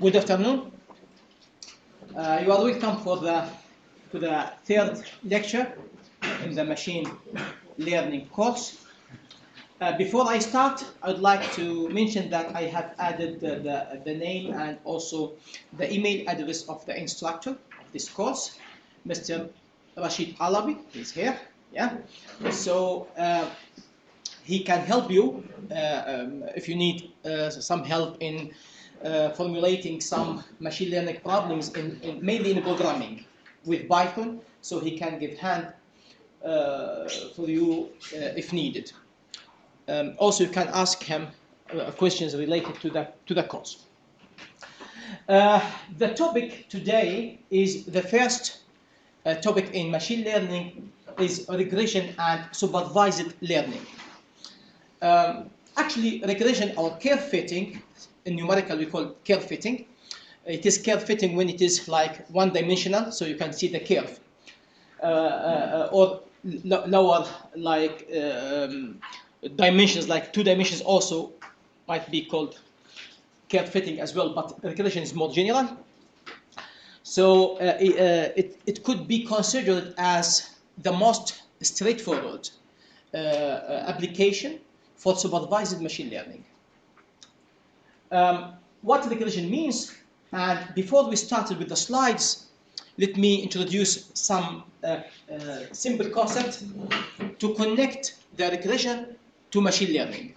Good afternoon. You are welcome to the third lecture in the machine learning course. Before I start, I would like to mention that I have added the name and also the email address of the instructor of this course, Mr. Rashid Alabi. He's here. Yeah. So he can help you if you need some help in formulating some machine learning problems, mainly in programming with Python, so he can give hand for you if needed. Also, you can ask him questions related to the course. The topic today is the first topic in machine learning is regression and supervised learning. Actually, regression or curve fitting, in numerical we call it curve fitting. It is curve fitting when it is like one-dimensional, so you can see the curve, or lower like dimensions, like 2 dimensions also might be called curve fitting as well, but regression is more general. So it could be considered as the most straightforward application for supervised machine learning. What regression means, and before we started with the slides, let me introduce some simple concept to connect the regression to machine learning.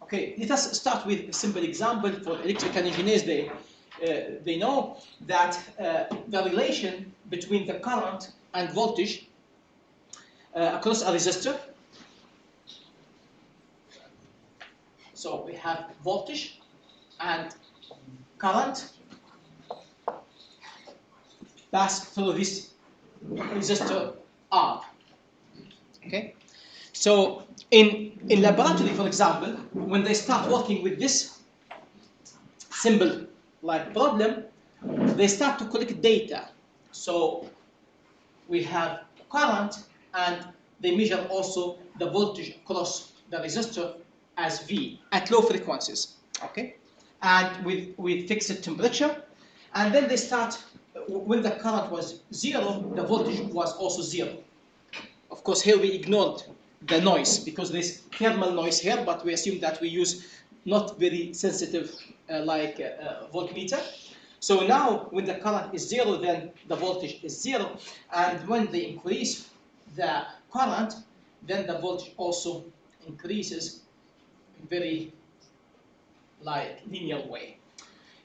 Okay, let us start with a simple example. For electrical engineers, they know that the relation between the current and voltage across a resistor. So we have voltage and current pass through this resistor R. Okay. So in laboratory, for example, when they start working with this simple like problem, they start to collect data. So we have current, and they measure also the voltage across the resistor as V at low frequencies, okay, and with fixed temperature. And then they start, when the current was 0, the voltage was also 0. Of course, here we ignored the noise because there's thermal noise here, but we assume that we use not very sensitive voltmeter. So now when the current is 0, then the voltage is 0, and when they increase the current, then the voltage also increases in very linear way.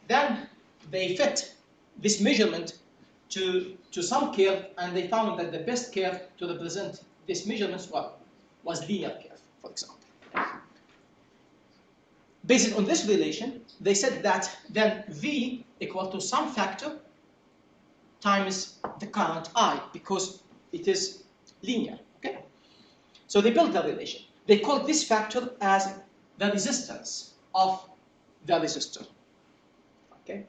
Then they fit this measurement to some curve, and they found that the best curve to represent this measurement was linear curve, for example. Based on this relation, they said that then V equal to some factor times the current I, because it is linear. Okay. So they built the relation. They called this factor as the resistance of the resistor. Okay.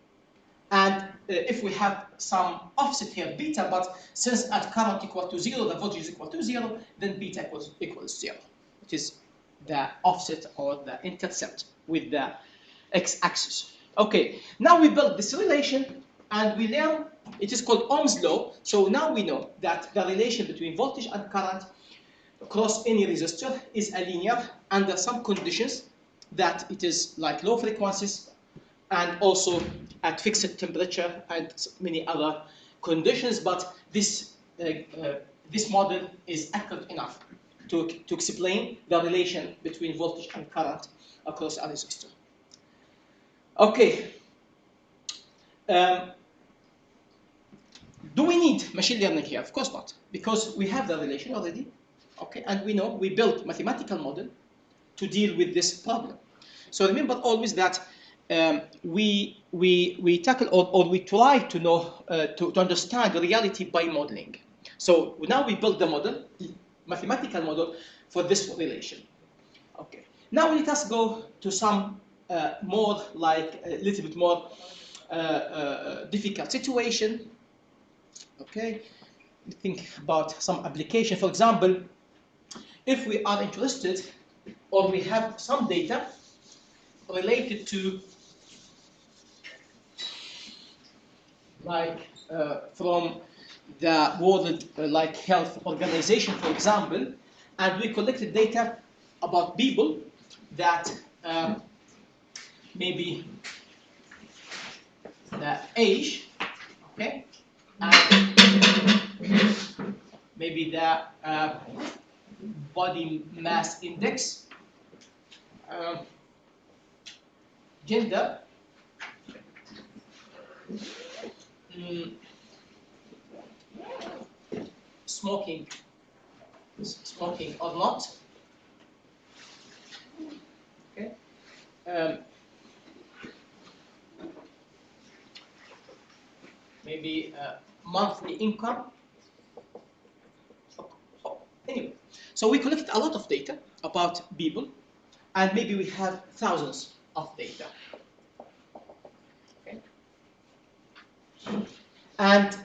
And if we have some offset here, beta, but since at current equal to 0, the voltage is equal to 0, then beta equals 0. It is the offset or the intercept with the x-axis. Okay, now we build this relation, and we learn, it is called Ohm's law. So now we know that the relation between voltage and current across any resistor is a linear under some conditions, that it is like low frequencies and also at fixed temperature and many other conditions. But this model is accurate enough to explain the relation between voltage and current across a resistor. Okay. Do we need machine learning here? Of course not, because we have the relation already. Okay, and we know we built mathematical model to deal with this problem. So remember always that we tackle or we try to know to understand reality by modeling. So now we build the model, mathematical model for this relation. Okay. Now let us go to some more like a little bit more difficult situation. Okay. Think about some application. For example, if we are interested or we have some data related to from the World Health Organization, for example, and we collected data about people that maybe the age, okay, and maybe the body mass index, gender, smoking or not, okay, maybe monthly income. Anyway, so we collected a lot of data about people, and maybe we have thousands of data. Okay. And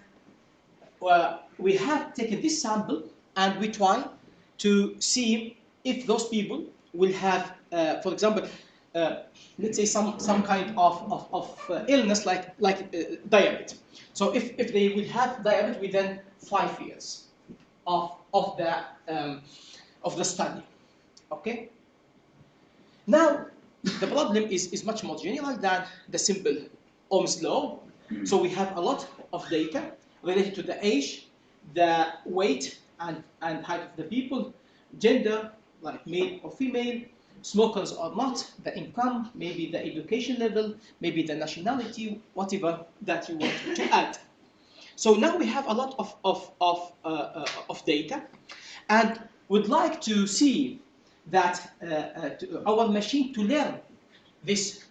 we have taken this sample and we try to see if those people will have, for example, let's say some kind of illness like diabetes. So if they will have diabetes within 5 years of the study, okay. Now the problem is much more general than the simple Ohm's law. So we have a lot of data related to the age, the weight and height of the people, gender, like male or female, smokers or not, the income, maybe the education level, maybe the nationality, whatever that you want to add. So now we have a lot of data, and would like to see that our machine to learn this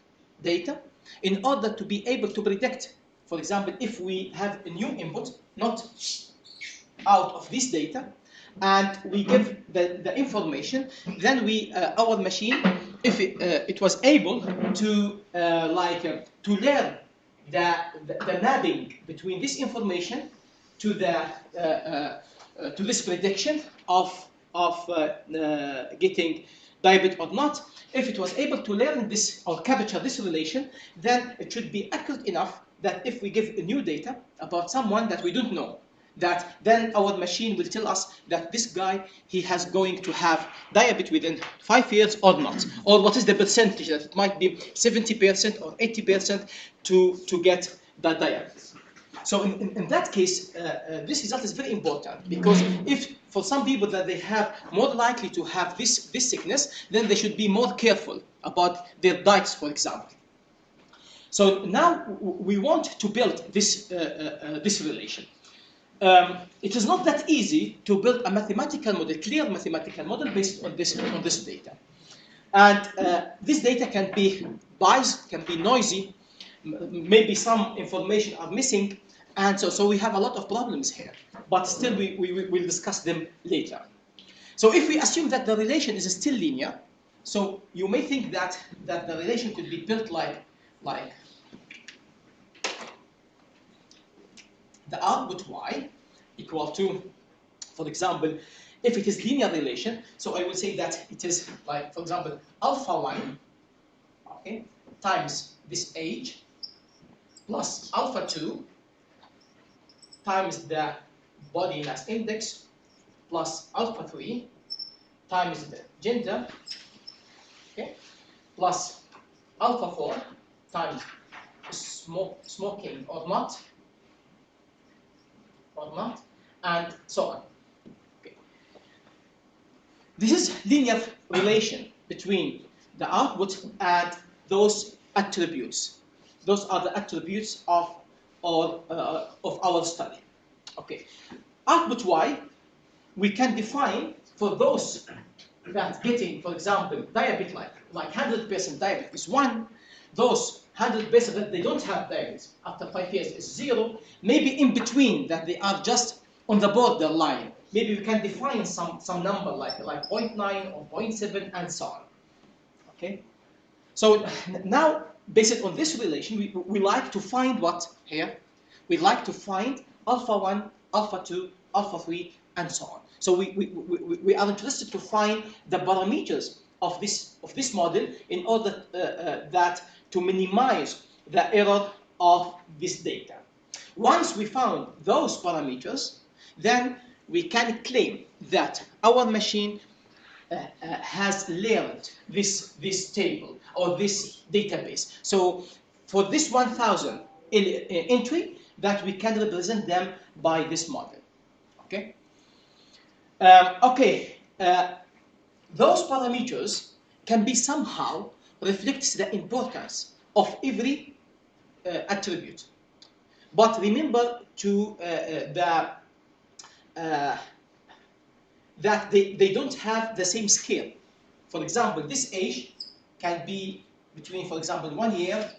data in order to be able to predict, for example, if we have a new input, not out of this data, and we give the information, then we our machine, if it was able to to learn the mapping between this information to this prediction of getting diabetes or not, if it was able to learn this or capture this relation, then it should be accurate enough that if we give new data about someone that we don't know, that then our machine will tell us that this guy, he has going to have diabetes within 5 years or not, or what is the percentage, that it might be 70% or 80% to get that diabetes. So in that case, this result is very important, because if for some people that they have more likely to have this sickness, then they should be more careful about their diets, for example. So now we want to build this relation. It is not that easy to build a mathematical model, clear mathematical model based on this data. And this data can be biased, can be noisy, maybe some information are missing, and so we have a lot of problems here. But still, we will discuss them later. So if we assume that the relation is still linear, so you may think that the relation could be built like the output y equal to, for example, if it is linear relation, so I will say that it is like, for example, alpha 1, okay, times this age plus alpha 2 times the body mass index plus alpha 3 times the gender, okay, plus alpha 4 times smoking or not, and so on. Okay. This is linear relation between the output and those attributes. Those are the attributes of our study. Okay. Output y, we can define for those that getting, for example, diabetes, like 100% diabetes is 1. Those 100% that they don't have diabetes after 5 years is 0. Maybe in between, that they are just on the border line. Maybe we can define some number like 0.9 or 0.7 and so on. Okay. So now, based on this relation, we like to find what here? We like to find alpha 1, alpha 2, alpha 3, and so on. So we are interested to find the parameters of this model in order that to minimize the error of this data. Once we found those parameters, then we can claim that our machine has learned this table or this database. So for this 1,000 entry, that we can represent them by this model. Okay. Those parameters can be somehow reflects the importance of every attribute. But remember that they don't have the same scale. For example, this age can be between, for example, 1 year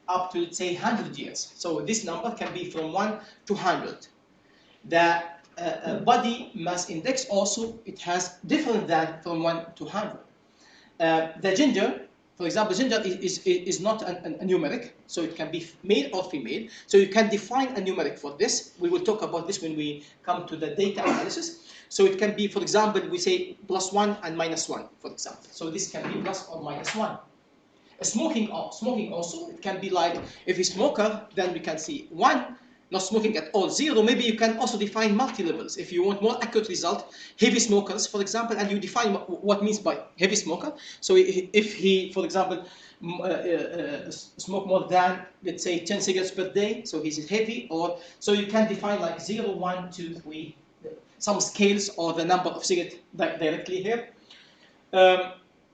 up to, let's say, 100 years. So this number can be from 1 to 100. The body mass index also, it has different than from 1 to 100. The gender, for example, gender is not a numeric, so it can be male or female. So you can define a numeric for this. We will talk about this when we come to the data analysis. So it can be, for example, we say +1 and -1, for example. So this can be plus or -1. Smoking also, it can be like, if a smoker, then we can see 1, not smoking at all, 0. Maybe you can also define multi-levels. If you want more accurate result, heavy smokers, for example, and you define what means by heavy smoker. So if he, for example, smoke more than, let's say, 10 cigarettes per day, so he's heavy, or so you can define like 0, 1, 2, 3, some scales or the number of cigarettes directly here.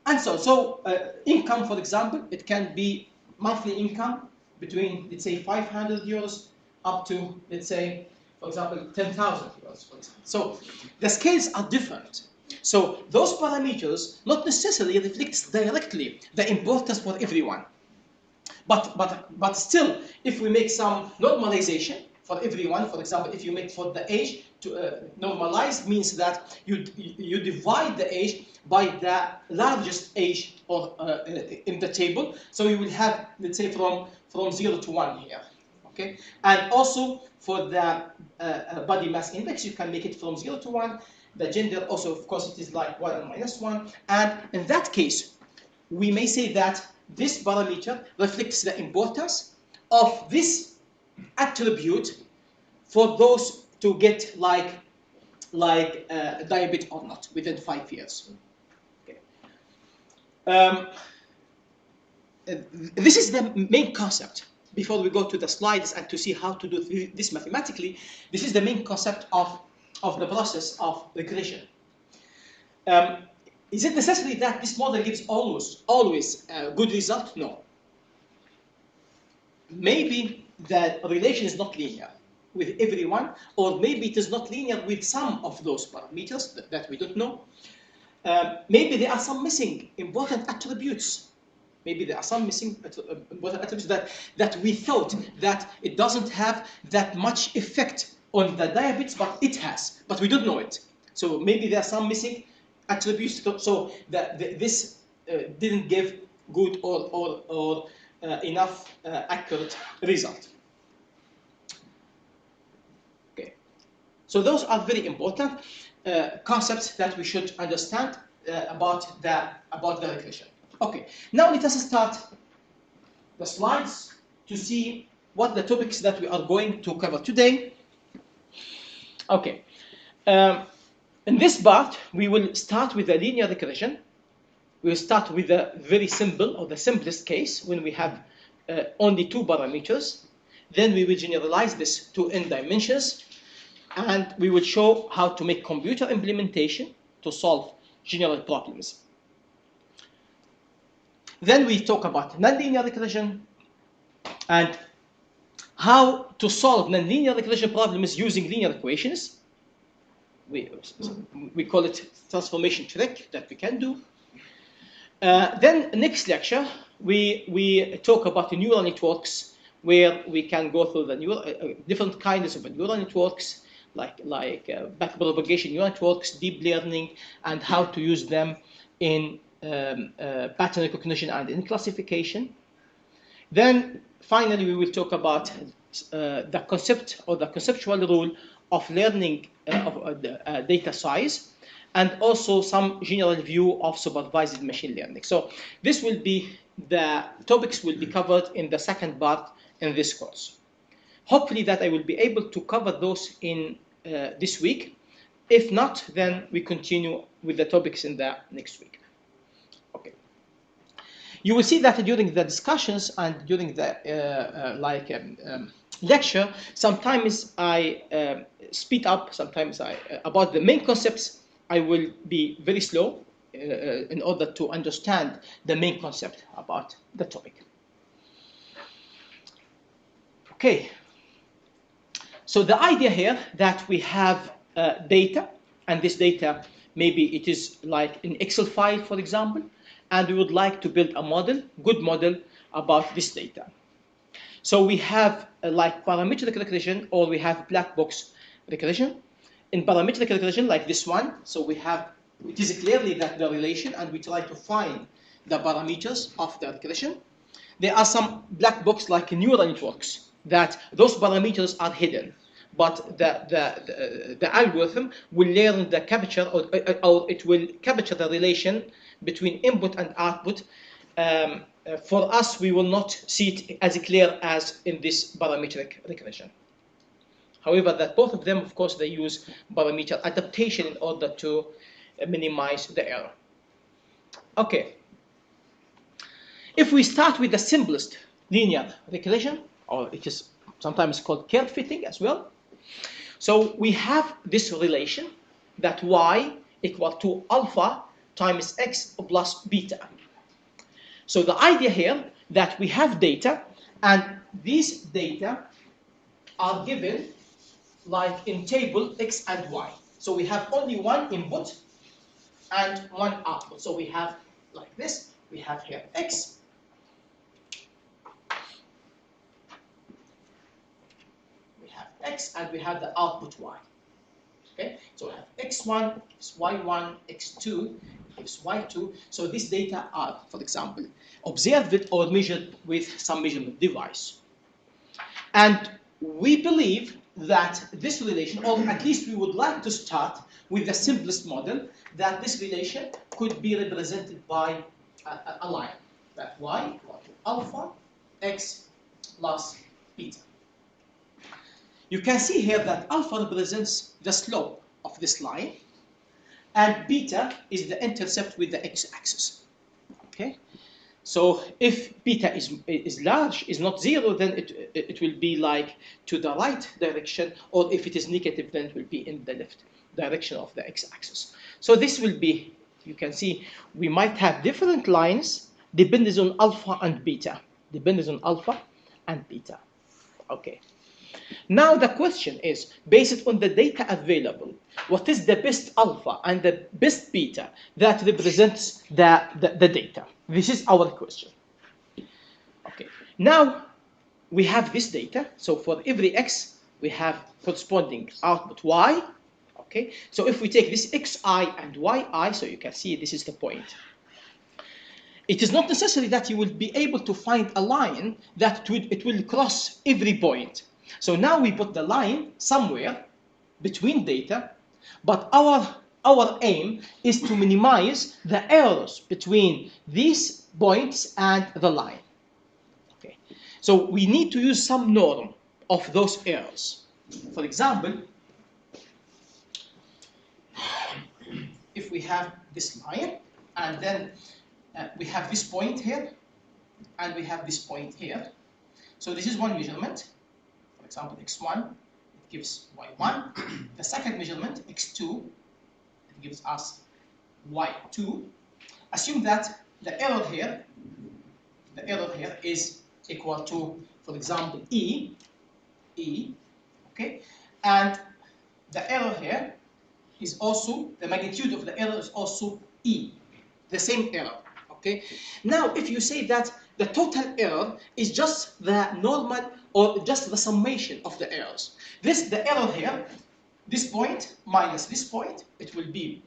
And so income, for example, it can be monthly income between, let's say, 500 euros up to, let's say, for example, 10,000 euros, for example. So the scales are different. So those parameters not necessarily reflect directly the importance for everyone. But still, if we make some normalization for everyone, for example, if you make for the age to normalize, means that you divide the age by the largest age or in the table. So you will have, let's say, from 0 to 1 here. Okay, and also for the body mass index, you can make it from 0 to 1. The gender also, of course, it is like 1 and -1. And in that case, we may say that this parameter reflects the importance of this attribute for those to get like diabetes or not within 5 years. Okay. This is the main concept. Before we go to the slides and to see how to do this mathematically, this is the main concept of the process of regression. Is it necessary that this model gives always a good result? No. Maybe the relation is not linear with everyone, or maybe it is not linear with some of those parameters that we don't know. Maybe there are some missing important attributes. Maybe there are some missing important attributes that we thought that it doesn't have that much effect on the diabetes, but it has, but we don't know it. So maybe there are some missing attributes, so that this didn't give good or enough accurate result. Okay, so those are very important concepts that we should understand about the regression. Okay, now let us start the slides to see what the topics that we are going to cover today. Okay, in this part, we will start with the linear regression. We will start with the very simple or the simplest case when we have only 2 parameters. Then we will generalize this to n dimensions, and we will show how to make computer implementation to solve general problems. Then we talk about nonlinear regression and how to solve nonlinear regression problems using linear equations. We call it transformation trick that we can do. Then next lecture, we talk about the neural networks, where we can go through the different kinds of neural networks, like backpropagation neural networks, deep learning, and how to use them in pattern recognition and in classification. Then finally we will talk about the concept or the conceptual rule of learning of data size, and also some general view of supervised machine learning. So this will be, the topics will be covered in the second part in this course. Hopefully that I will be able to cover those in this week. If not, then we continue with the topics in the next week. Okay. You will see that during the discussions and during the lecture, sometimes I speed up, sometimes about the main concepts, I will be very slow in order to understand the main concept about the topic. Okay. So the idea here that we have data, and this data, maybe it is like an Excel file, for example, and we would like to build a model, good model, about this data. So we have like parametric regression, or we have black box regression. In parametric regression, like this one, so we have, it is clearly that the relation, and we try to find the parameters of the regression. There are some black box like neural networks, that those parameters are hidden, but the algorithm will learn the capture, or it will capture the relation between input and output. For us, we will not see it as clear as in this parametric regression. However, that both of them, of course, they use parameter adaptation in order to minimize the error. Okay. If we start with the simplest linear regression, or it is sometimes called curve fitting as well. So we have this relation that y equal to alpha times x plus beta. So the idea here that we have data, and these data are given like in table x and y. So we have only one input and one output. So we have like this, we have here x, and we have the output y. Okay, so we have x1 gives y1, x2 gives y2. So these data are, for example, observed or measured with some measurement device. And we believe that this relation, or at least we would like to start with the simplest model, that this relation could be represented by a line, that y equal to alpha x plus beta. You can see here that alpha represents the slope of this line, and beta is the intercept with the x-axis. Okay, so if beta is large, is not zero, then it will be like to the right direction, or if it is negative, then it will be in the left direction of the x-axis. So this will be, you can see, we might have different lines depending on alpha and beta, depending on alpha and beta. Okay. Now the question is, based on the data available, what is the best alpha and the best beta that represents the data? This is our question. Okay. Now we have this data. So for every x, we have corresponding output y. Okay. So if we take this xi and yi, so you can see this is the point. It is not necessary that you will be able to find a line that it will cross every point. So now we put the line somewhere between data, but our aim is to minimize the errors between these points and the line. Okay. So we need to use some norm of those errors. For example, if we have this line, and then we have this point here, and we have this point here. So this is one measurement. For example, x1, it gives y1. The second measurement, x2, it gives us y2. Assume that the error here is equal to, for example, e, okay? And the error here is also, the magnitude of the error is also e, the same error, okay? Now, if you say that the total error is just the normal, or just the summation of the errors. The error here, this point minus this point, it will be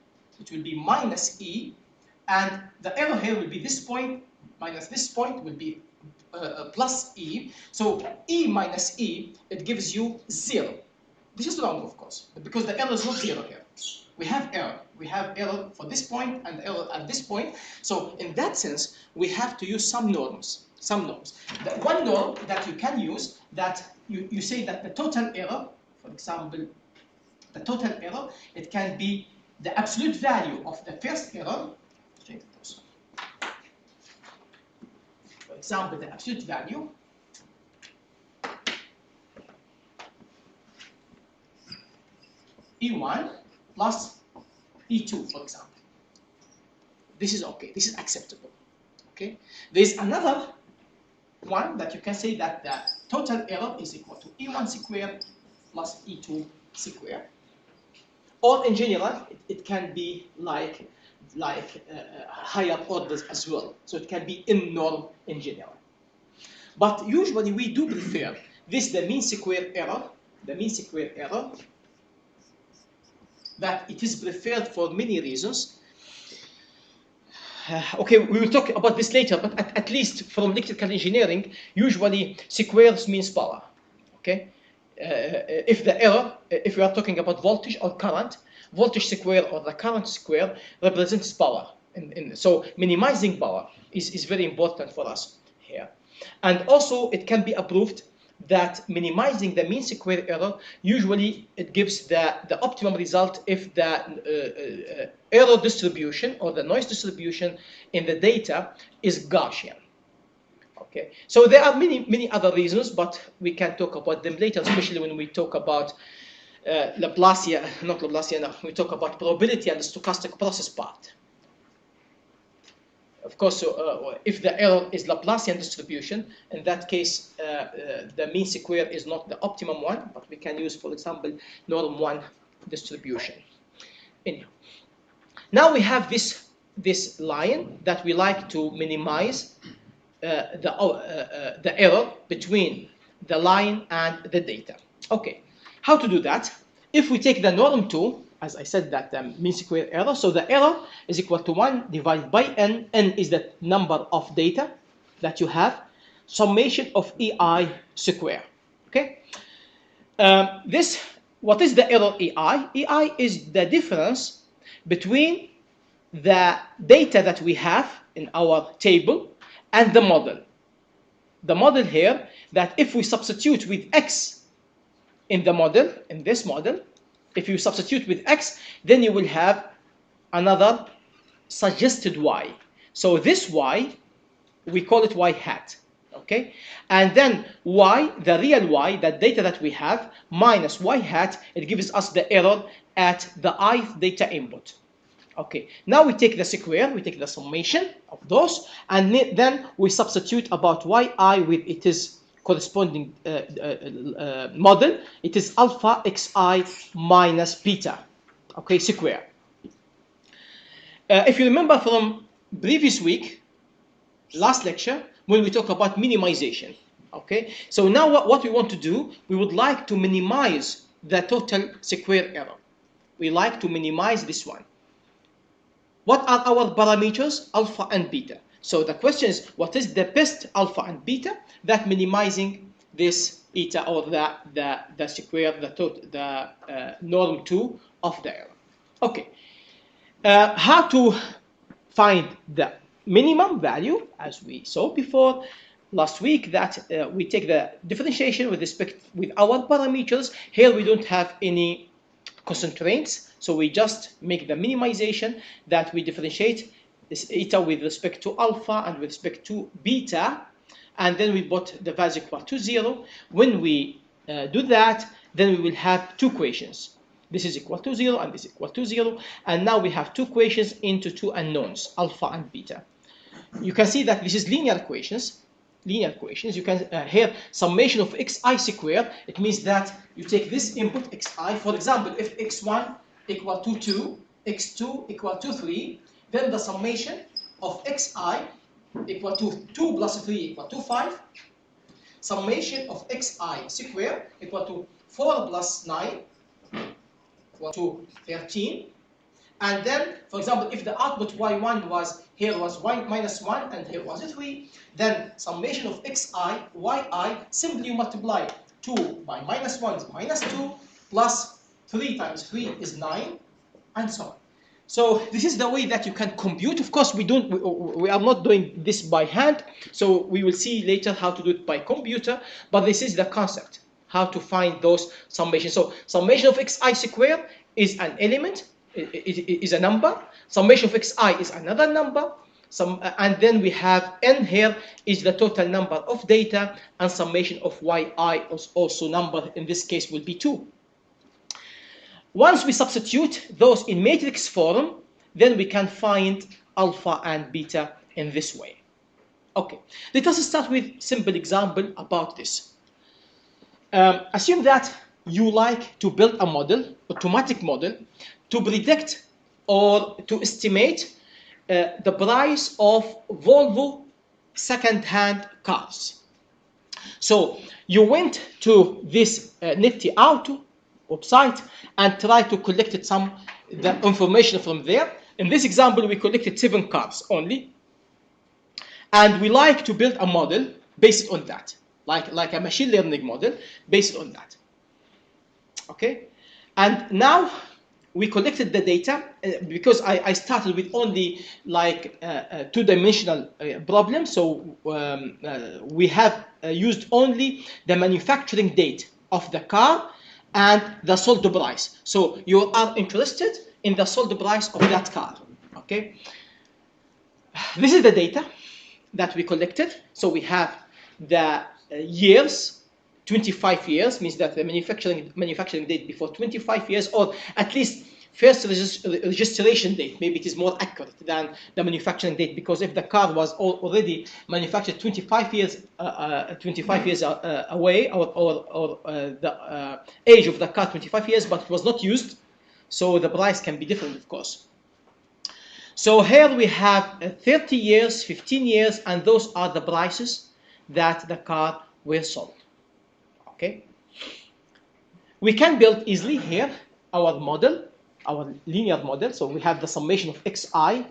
minus e, and the error here will be this point minus this point will be plus e. So e minus e, it gives you 0. This is wrong, of course, because the error is not 0 here. We have error. We have error for this point and error at this point. So in that sense, we have to use some norms. Some norms. The one norm that you can use, that you say that the total error, for example, the total error, it can be the absolute value of the first error. For example, the absolute value E1 plus E2, for example. This is okay. This is acceptable. Okay. There is another one that you can say that the total error is equal to E1 squared plus E2 squared. Or in general, it can be like higher orders as well. So it can be in norm in general. But usually we do prefer this, the mean square error, that it is preferred for many reasons. Okay, we will talk about this later, but at least from electrical engineering, usually squares means power. Okay, if the error, if we are talking about voltage or current, voltage square or the current square represents power. So minimizing power is very important for us here. And also it can be approved that minimizing the mean square error, usually it gives the optimum result if the error distribution or the noise distribution in the data is Gaussian. Okay, so there are many other reasons, but we can talk about them later, especially when we talk about we talk about probability and the stochastic process part. Of course, if the error is Laplacian distribution, in that case, the mean square is not the optimum one, but we can use, for example, norm 1 distribution. Anyhow, now we have this line that we like to minimize the error between the line and the data. Okay, how to do that? If we take the norm 2, as I said, that the mean square error, so the error is equal to 1 divided by n. N is the number of data that you have, summation of EI square. Okay. What is the error EI? EI is the difference between the data that we have in our table and the model. The model here, that if we substitute with x in the model, in this model, if you substitute with x, then you will have another suggested y. So this y, we call it y hat. Okay? And then y, the real y, the data that we have, minus y hat, it gives us the error at the ith data input. Okay, now we take the square, we take the summation of those, and then we substitute about yi with its corresponding model. It is alpha xi minus beta, okay, square. If you remember from previous week, last lecture, when we talk about minimization, okay, so now what we want to do, we would like to minimize the total square error. We like to minimize this one. What are our parameters? Alpha and beta. So the question is, what is the best alpha and beta that minimizing this eta, or the square, the norm 2 of the error? Okay. How to find the minimum value? As we saw before last week, that we take the differentiation with respect with our parameters. Here we don't have any constraints. So we just make the minimization that we differentiate this eta with respect to alpha and with respect to beta, and then we put the values equal to 0. When we do that, then we will have two equations. This is equal to 0 and this is equal to 0. And now we have two equations into two unknowns, alpha and beta. You can see that this is linear equations. Linear equations. You can here summation of xi squared. It means that you take this input xi. For example, if x1 equal to 2, x2 equal to 3, then the summation of xi equal to 2 plus 3 equal to 5. Summation of xi squared equal to 4 plus 9 equal to 13. And then, for example, if the output y1 was, here was 1 minus 1 and here was a 3, then summation of xi, yi, simply you multiply 2 by minus 1 is minus 2, plus 3 times 3 is 9, and so on. So this is the way that you can compute. Of course, we are not doing this by hand, so we will see later how to do it by computer, but this is the concept, how to find those summations. So summation of xi squared is an element, it is a number. Summation of xi is another number. And then we have n here is the total number of data, and summation of yi is also number. In this case will be 2. Once we substitute those in matrix form, then we can find alpha and beta in this way. Okay, let us start with simple example about this. Assume that you like to build a model, automatic model, to predict or to estimate the price of Volvo second-hand cars. So you went to this Nifty Auto website and try to collect the information from there. In this example, we collected 7 cars only, and we like to build a model based on that, like a machine learning model based on that. Okay, and now we collected the data because I started with only like 2-dimensional problem. So we have used only the manufacturing date of the car and the sold price. So you are interested in the sold price of that car. Okay, this is the data that we collected. So we have the years, 25 years, means that the manufacturing date before 25 years, or at least first registration date. Maybe it is more accurate than the manufacturing date, because if the car was already manufactured 25 years away, or the age of the car 25 years, but it was not used, so the price can be different, of course. So here we have 30 years, 15 years, and those are the prices that the car were sold. Okay. We can build easily here our model, our linear model. So we have the summation of xi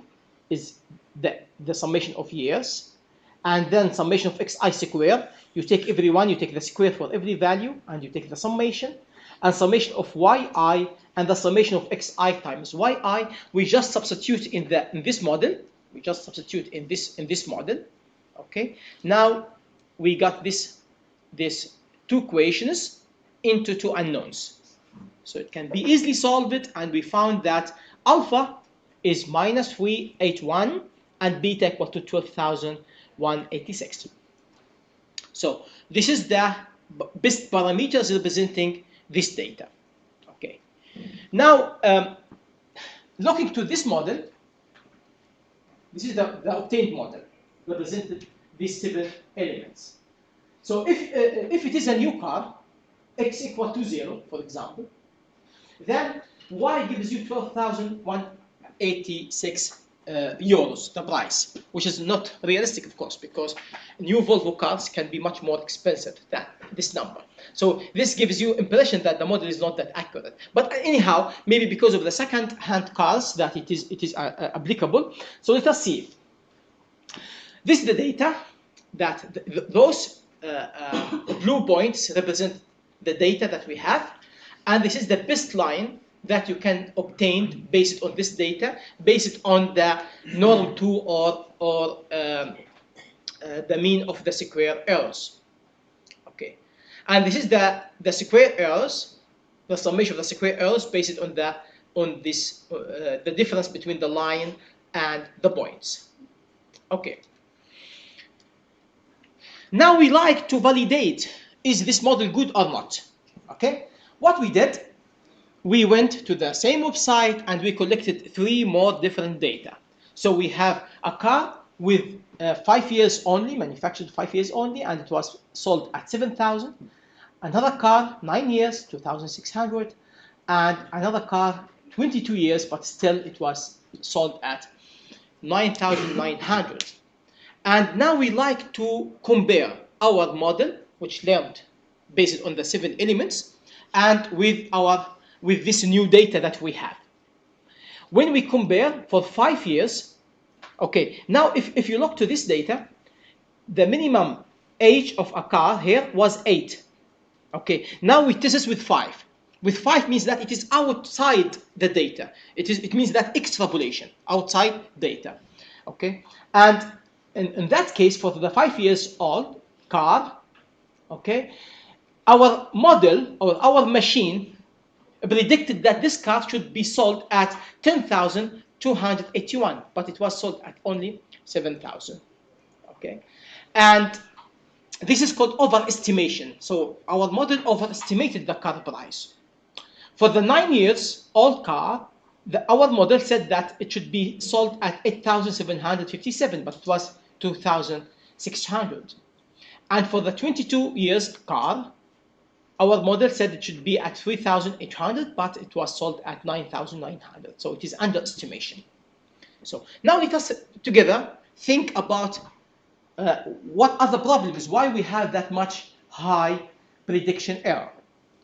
is the summation of years, and then summation of xi squared. You take every one, you take the square for every value, and you take the summation, and summation of yi, and the summation of xi times yi. We just substitute in this model. We just substitute in this model. Okay. Now we got these 2 equations into 2 unknowns. So it can be easily solved, and we found that alpha is -381 and beta equal to 12,186. So this is the best parameters representing this data. Okay. Now looking to this model, this is the obtained model represented these 7 elements. So if it is a new car, x equal to 0, for example, then y gives you 12,186 euros, the price, which is not realistic, of course, because new Volvo cars can be much more expensive than this number. So this gives you impression that the model is not that accurate. But anyhow, maybe because of the second-hand cars that it is applicable. So let us see. This is the data that those blue points represent the data that we have, and this is the best line that you can obtain based on this data, based on the norm 2 or the mean of the square errors. Okay, and this is the square errors, the summation of the square errors based on the difference between the line and the points. Okay. Now we like to validate, is this model good or not? Okay, what we did, we went to the same website and we collected 3 more different data. So we have a car with 5 years only, manufactured 5 years only, and it was sold at 7,000. Another car, 9 years, 2,600, and another car, 22 years, but still it was sold at 9,900. And now we like to compare our model, which learned based on the 7 elements, and with this new data that we have. When we compare for 5 years, okay, now if you look to this data, the minimum age of a car here was 8. Okay, now we test this with 5. with 5 means that it is outside the data. It means that extrapolation, outside data. Okay? And in that case, for the 5 years old car, okay, our model or our machine predicted that this car should be sold at 10,281, but it was sold at only 7,000. Okay? And this is called overestimation. So our model overestimated the car price. For the 9 years old car, our model said that it should be sold at 8,757, but it was 2,600. And for the 22 years car, our model said it should be at 3,800, but it was sold at 9,900. So it is underestimation. So now let us together think about what are the problems, why we have that much high prediction error.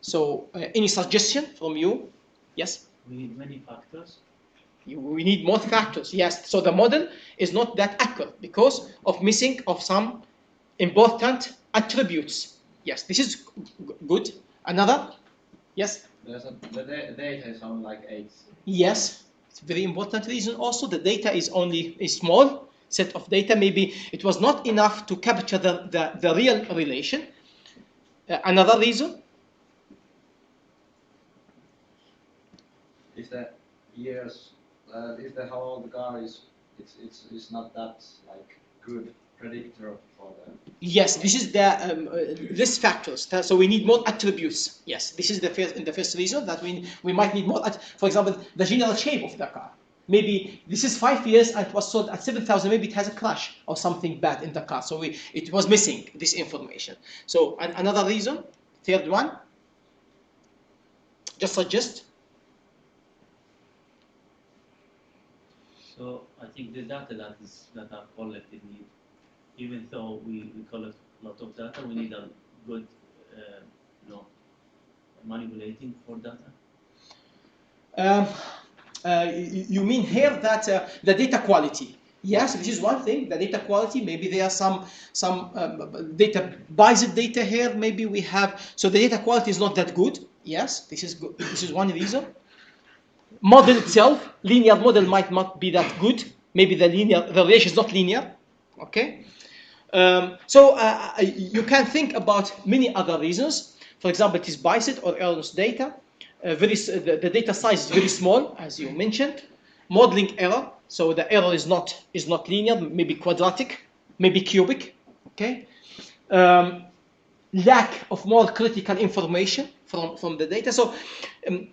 So any suggestion from you? Yes? We need many factors. We need more factors, yes. So the model is not that accurate because of missing of some important attributes. Yes, this is good. Another? Yes? The data is only like 8. Yes, it's a very important reason also. The data is only a small set of data. Maybe it was not enough to capture the real relation. Another reason? Is the years, is the how old the car is, it's not that like good predictor for the... Yes, this is the risk factors. So we need more attributes. Yes, this is the first reason that we might need more. For example, the general shape of the car. Maybe this is 5 years and it was sold at 7,000. Maybe it has a crash or something bad in the car. So it was missing this information. So another reason, third one. Just suggest. So I think the data that are collected even though we collect a lot of data, we need a good, manipulating for data. You mean here that the data quality? Yes, this is one thing. The data quality. Maybe there are some data biased data here. Maybe we have. So the data quality is not that good. Yes, this is good. This is one reason. Model itself, linear model might not be that good. Maybe the relation is not linear. Okay. So you can think about many other reasons. For example, it is biased or erroneous data. The data size is very small, as you mentioned. Modeling error, so the error is not linear, maybe quadratic, maybe cubic. Okay. Lack of more critical information from the data. So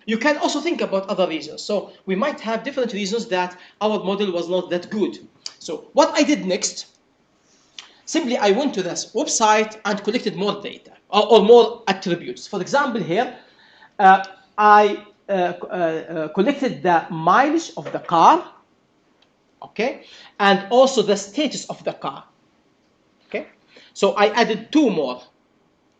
you can also think about other reasons. So we might have different reasons that our model was not that good. So what I did next, simply I went to this website and collected more data or more attributes. For example, here I collected the mileage of the car, okay, and also the status of the car. Okay, so I added 2 more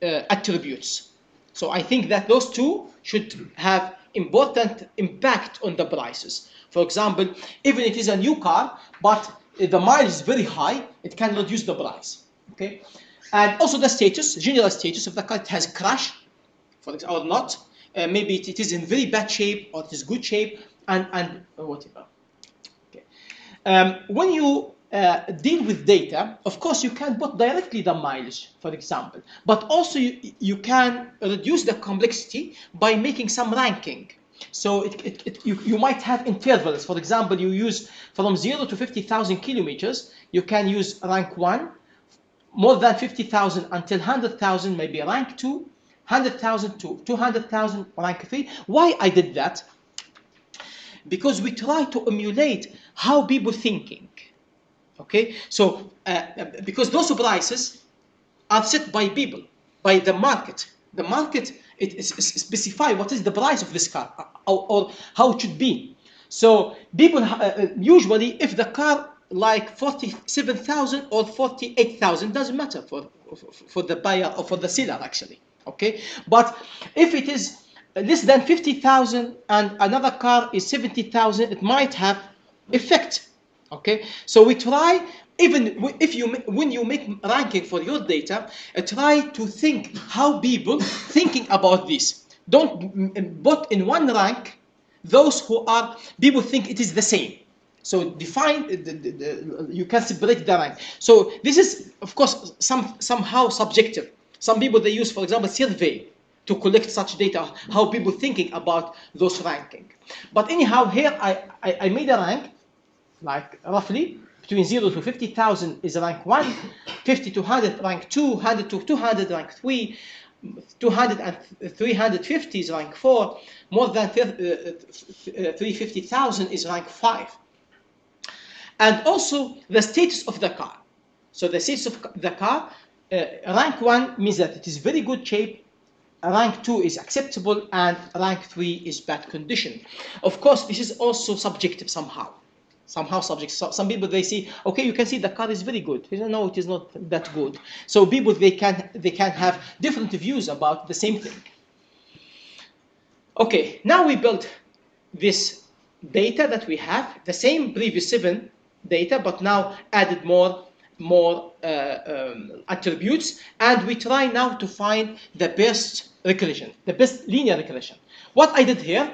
attributes. So I think that those 2 should have important impact on the prices. For example, even if it is a new car, but the mileage is very high, it can reduce the price. Okay, and also the status, general status of the car. It has crash, for example, or not. Maybe it is in very bad shape or it is good shape, and whatever. Okay. When you deal with data, of course, you can put directly the mileage, for example, but also you can reduce the complexity by making some ranking. So you might have intervals. For example, you use from 0 to 50,000 kilometers, you can use rank 1, more than 50,000 until 100,000, maybe rank 2, 100,000 to 200,000, rank 3. Why I did that? Because we try to emulate how people thinking. Okay, so because those prices are set by people, by the market. The market it specify what is the price of this car or how it should be. So people usually, if the car like 47,000 or 48,000, doesn't matter for the buyer or for the seller actually. Okay, but if it is less than 50,000 and another car is 70,000, it might have effect. Okay, so we try, even when you make ranking for your data, try to think how people thinking about this. don't put in one rank those who are, people think it is the same. So define, you can separate the rank. So this is, of course, somehow subjective. Some people, they use, for example, survey to collect such data, how people thinking about those ranking. But anyhow, here I made a rank, like roughly between 0 to 50,000 is rank 1, 50 to 100 rank 2, 100 to 200 rank 3, 200 and 350 is rank 4, more than 350,000 is rank 5. And also the status of the car. So the status of the car, rank 1 means that it is very good shape, rank 2 is acceptable, and rank 3 is bad condition. Of course, this is also subjective somehow. Somehow subjective. So some people, they see, okay, you can see the car is very good. They say, no, it is not that good. So people, they can have different views about the same thing. Okay, now we built this data that we have, the same previous 7 data, but now added more attributes, and we try now to find the best regression, the best linear regression. What I did here,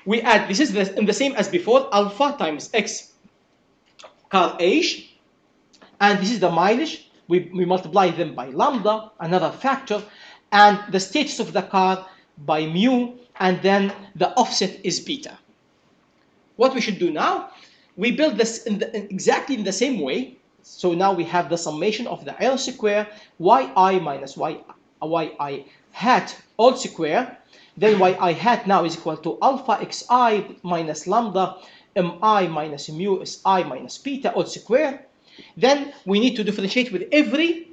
we add, this is the same as before, alpha times x car age, and this is the mileage. We multiply them by lambda, another factor, and the status of the car by mu, and then the offset is beta. What we should do now, we build this exactly in the same way. So now we have the summation of the L square, yi minus yi hat all square. Then yi hat now is equal to alpha xi minus lambda mi minus mu si minus beta all square. Then we need to differentiate with every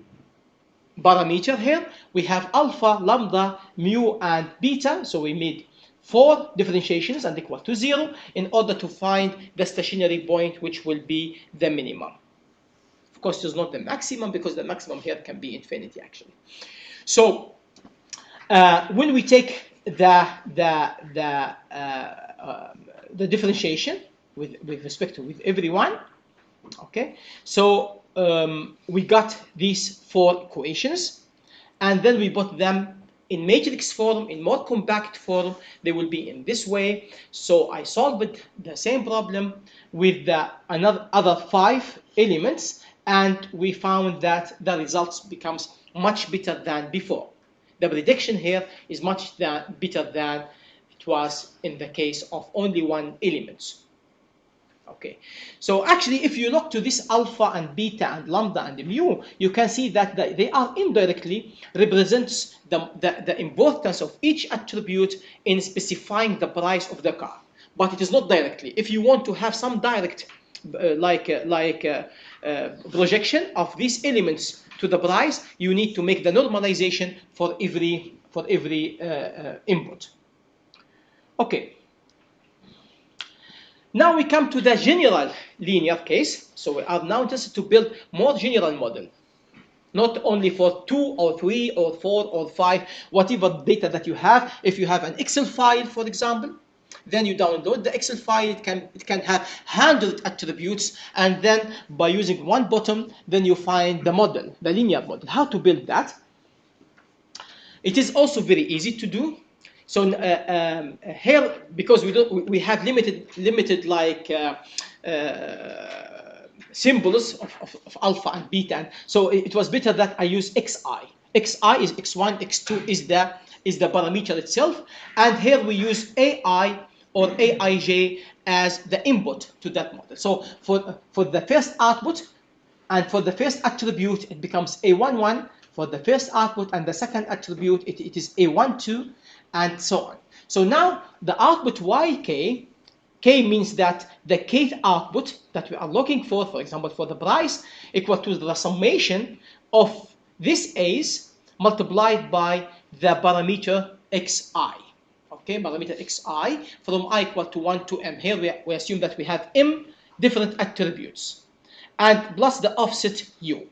parameter here. We have alpha, lambda, mu, and beta. So we made 4 differentiations and equal to 0 in order to find the stationary point, which will be the minimum. Of course, it's not the maximum, because the maximum here can be infinity actually. So when we take the differentiation with respect to with everyone, okay, so we got these 4 equations, and then we put them in matrix form, in more compact form. They will be in this way. So I solved the same problem with the other 5 elements, and we found that the results becomes much better than before. The prediction here is much better than it was in the case of only 1 element. Okay, so actually, if you look to this alpha and beta and lambda and mu, you can see that they are indirectly represents the importance of each attribute in specifying the price of the car, but it is not directly. If you want to have some direct projection of these elements to the price, you need to make the normalization for every input. Okay. Now we come to the general linear case. So we are now interested to build more general model, not only for 2 or 3 or 4 or 5, whatever data that you have. If you have an Excel file, for example, then you download the Excel file. It can have 100 attributes, and then by using one button, then you find the model, the linear model. How to build that? It is also very easy to do. So here, because we have limited like symbols of alpha and beta, and so it was better that I use xi. Xi is x1, x2 is the parameter itself, and here we use ai or aij as the input to that model. So for the first output and for the first attribute, it becomes a11 for the first output, and the second attribute it is a12. And so on. So now the output yk, k means that the kth output that we are looking for example, for the price, equal to the summation of these a's multiplied by the parameter xi. Okay, parameter xi from I equal to 1 to m. Here we assume that we have m different attributes, and plus the offset u.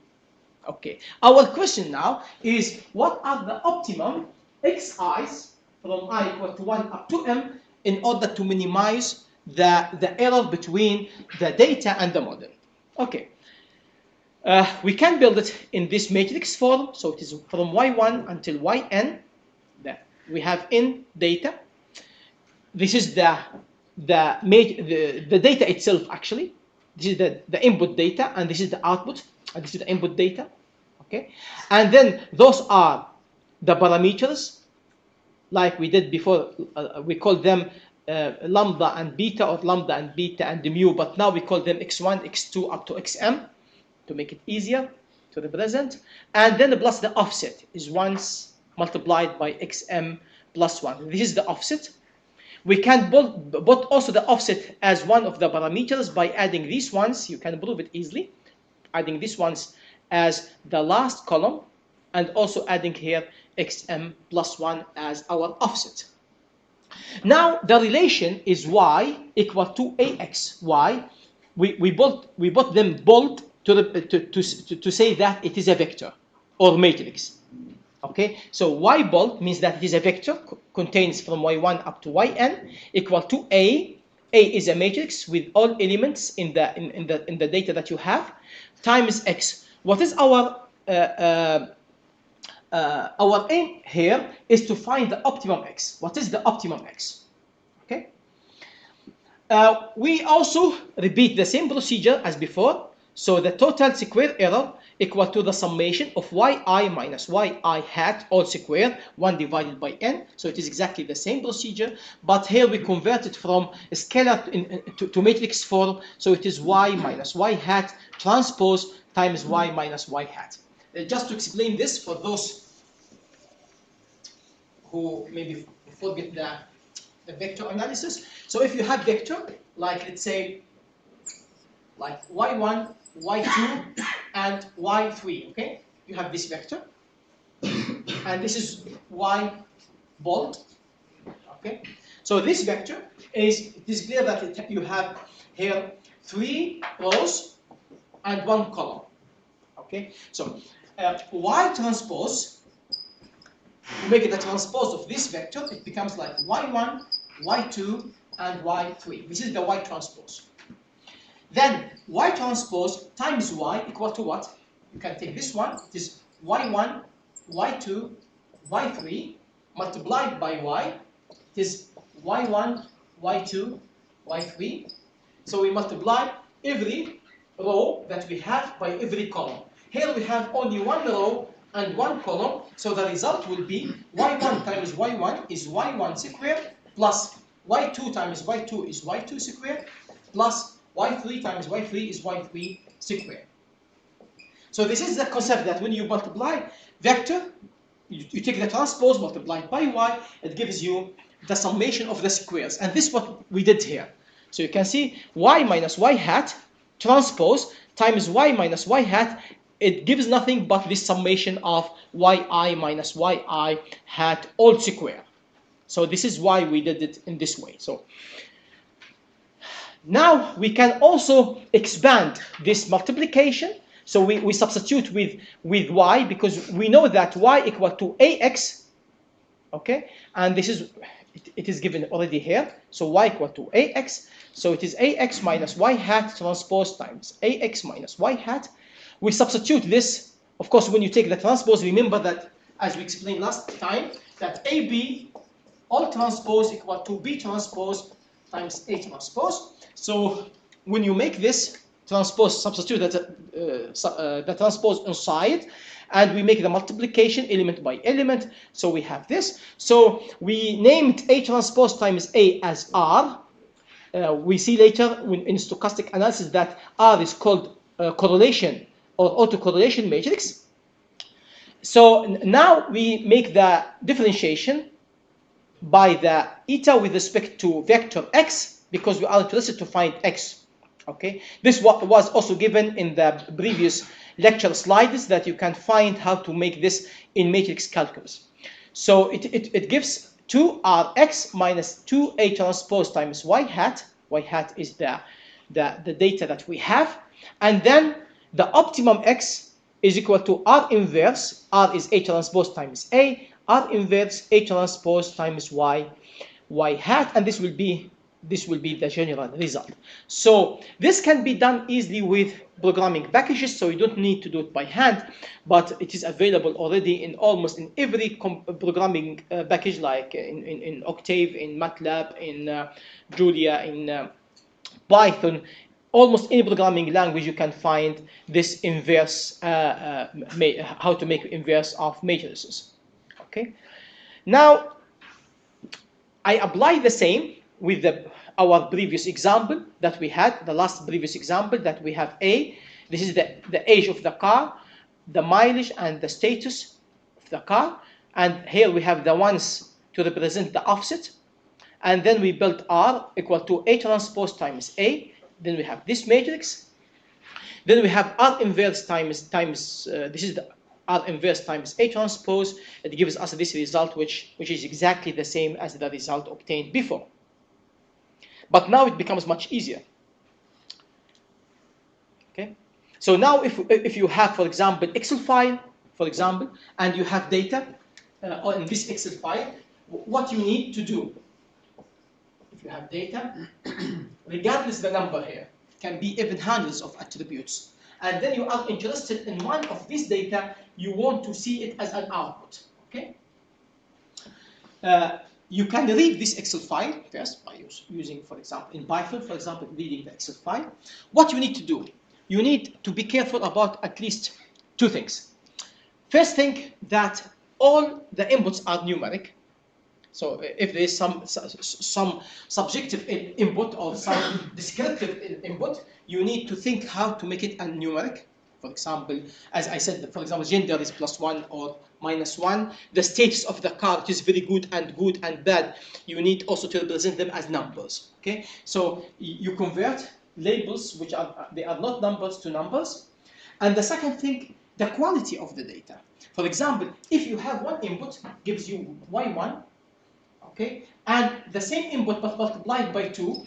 Okay, our question now is, what are the optimum xi's from I equal to 1 up to m in order to minimize the error between the data and the model? Okay, we can build it in this matrix form. So it is from y1 until yn. we have in data. This is the data itself actually. This is the input data, and this is the output, and this is the input data. Okay, and then those are the parameters, like we did before. We call them lambda and beta, or lambda and beta and mu, but now we call them x1, x2 up to xm to make it easier to represent. And then plus the offset is once multiplied by xm plus 1. This is the offset. We can put also the offset as one of the parameters by adding these ones. You can prove it easily. Adding these ones as the last column, and also adding here xm plus 1 as our offset. Now the relation is y equal to ax. Why? We put them bold to say that it is a vector or matrix. Okay, so y bold means that it is a vector, contains from y1 up to yn, equal to a. A is a matrix with all elements in the data that you have, times x. What is our aim here is to find the optimum x. What is the optimum x? Okay. We also repeat the same procedure as before. So the total square error equal to the summation of yi minus yi hat all square 1 divided by n. So it is exactly the same procedure, but here we convert it from scalar to matrix form. So it is y minus y hat transpose times y minus y hat. Just to explain this for those who maybe forget the vector analysis. So if you have vector, like let's say, like y1, y2, and y3, okay? You have this vector, and this is y bold, okay? So this vector it is clear that you have here 3 rows and 1 column, okay? So y transpose, to make it the transpose of this vector, it becomes like y1, y2, and y3. This is the y transpose. Then y transpose times y equal to what? You can take this one, it is y1, y2, y3 multiplied by y. It is y1, y2, y3. So we multiply every row that we have by every column. Here we have only 1 row and 1 column, so the result will be y1 times y1 is y1 squared, plus y2 times y2 is y2 squared, plus y3 times y3 is y3 squared. So this is the concept that when you multiply vector, you take the transpose multiplied by y, it gives you the summation of the squares. And this is what we did here. So you can see y minus y hat transpose times y minus y hat, it gives nothing but this summation of yi minus yi hat all square. So this is why we did it in this way. So now we can also expand this multiplication. So we substitute with y, because we know that y equal to ax, okay? And this is, it is given already here. So y equal to ax. So it is ax minus y hat transpose times ax minus y hat. We substitute this. Of course, when you take the transpose, remember that, as we explained last time, that AB all transpose equal to B transpose times A transpose. So when you make this transpose, substitute the transpose inside, and we make the multiplication element by element. So we have this. So we named A transpose times A as R. We see later in stochastic analysis that R is called correlation or autocorrelation matrix. So now we make the differentiation by the eta with respect to vector x, because we are interested to find x. Okay, this was also given in the previous lecture slides, that you can find how to make this in matrix calculus. So it gives 2rx minus 2a transpose times y hat. Y hat is the data that we have, and then the optimum x is equal to R inverse. R is A transpose times A. R inverse A transpose times y hat, and this will be this will be the general result. So this can be done easily with programming packages, so you don't need to do it by hand, but it is available already in almost in every programming package, like in Octave, in MATLAB, in Julia, in Python. Almost any programming language you can find this inverse, how to make inverse of matrices. Okay. Now I apply the same with our previous example that we had, the last previous example that we have A. This is the age of the car, the mileage and the status of the car. And here we have the ones to represent the offset. And then we built R equal to A transpose times A. Then we have this matrix. Then we have R inverse times this is the R inverse times A transpose. It gives us this result, which is exactly the same as the result obtained before. But now it becomes much easier. Okay. So now if you have, for example, Excel file, for example, and you have data on this Excel file, what you need to do, if you have data, regardless the number here, can be even hundreds of attributes, and then you are interested in one of these data, you want to see it as an output. Okay. You can read this Excel file first by using, for example, in Python, for example, reading the Excel file. What you need to do, you need to be careful about at least two things. First thing, that all the inputs are numeric. So if there is some subjective input or some descriptive input, you need to think how to make it a numeric. For example, as I said, for example, gender is +1 or -1. The status of the car is very good and bad. You need also to represent them as numbers. Okay, so you convert labels which they are not numbers to numbers. And the second thing, the quality of the data. For example, if you have one input gives you y1, okay, and the same input but multiplied by 2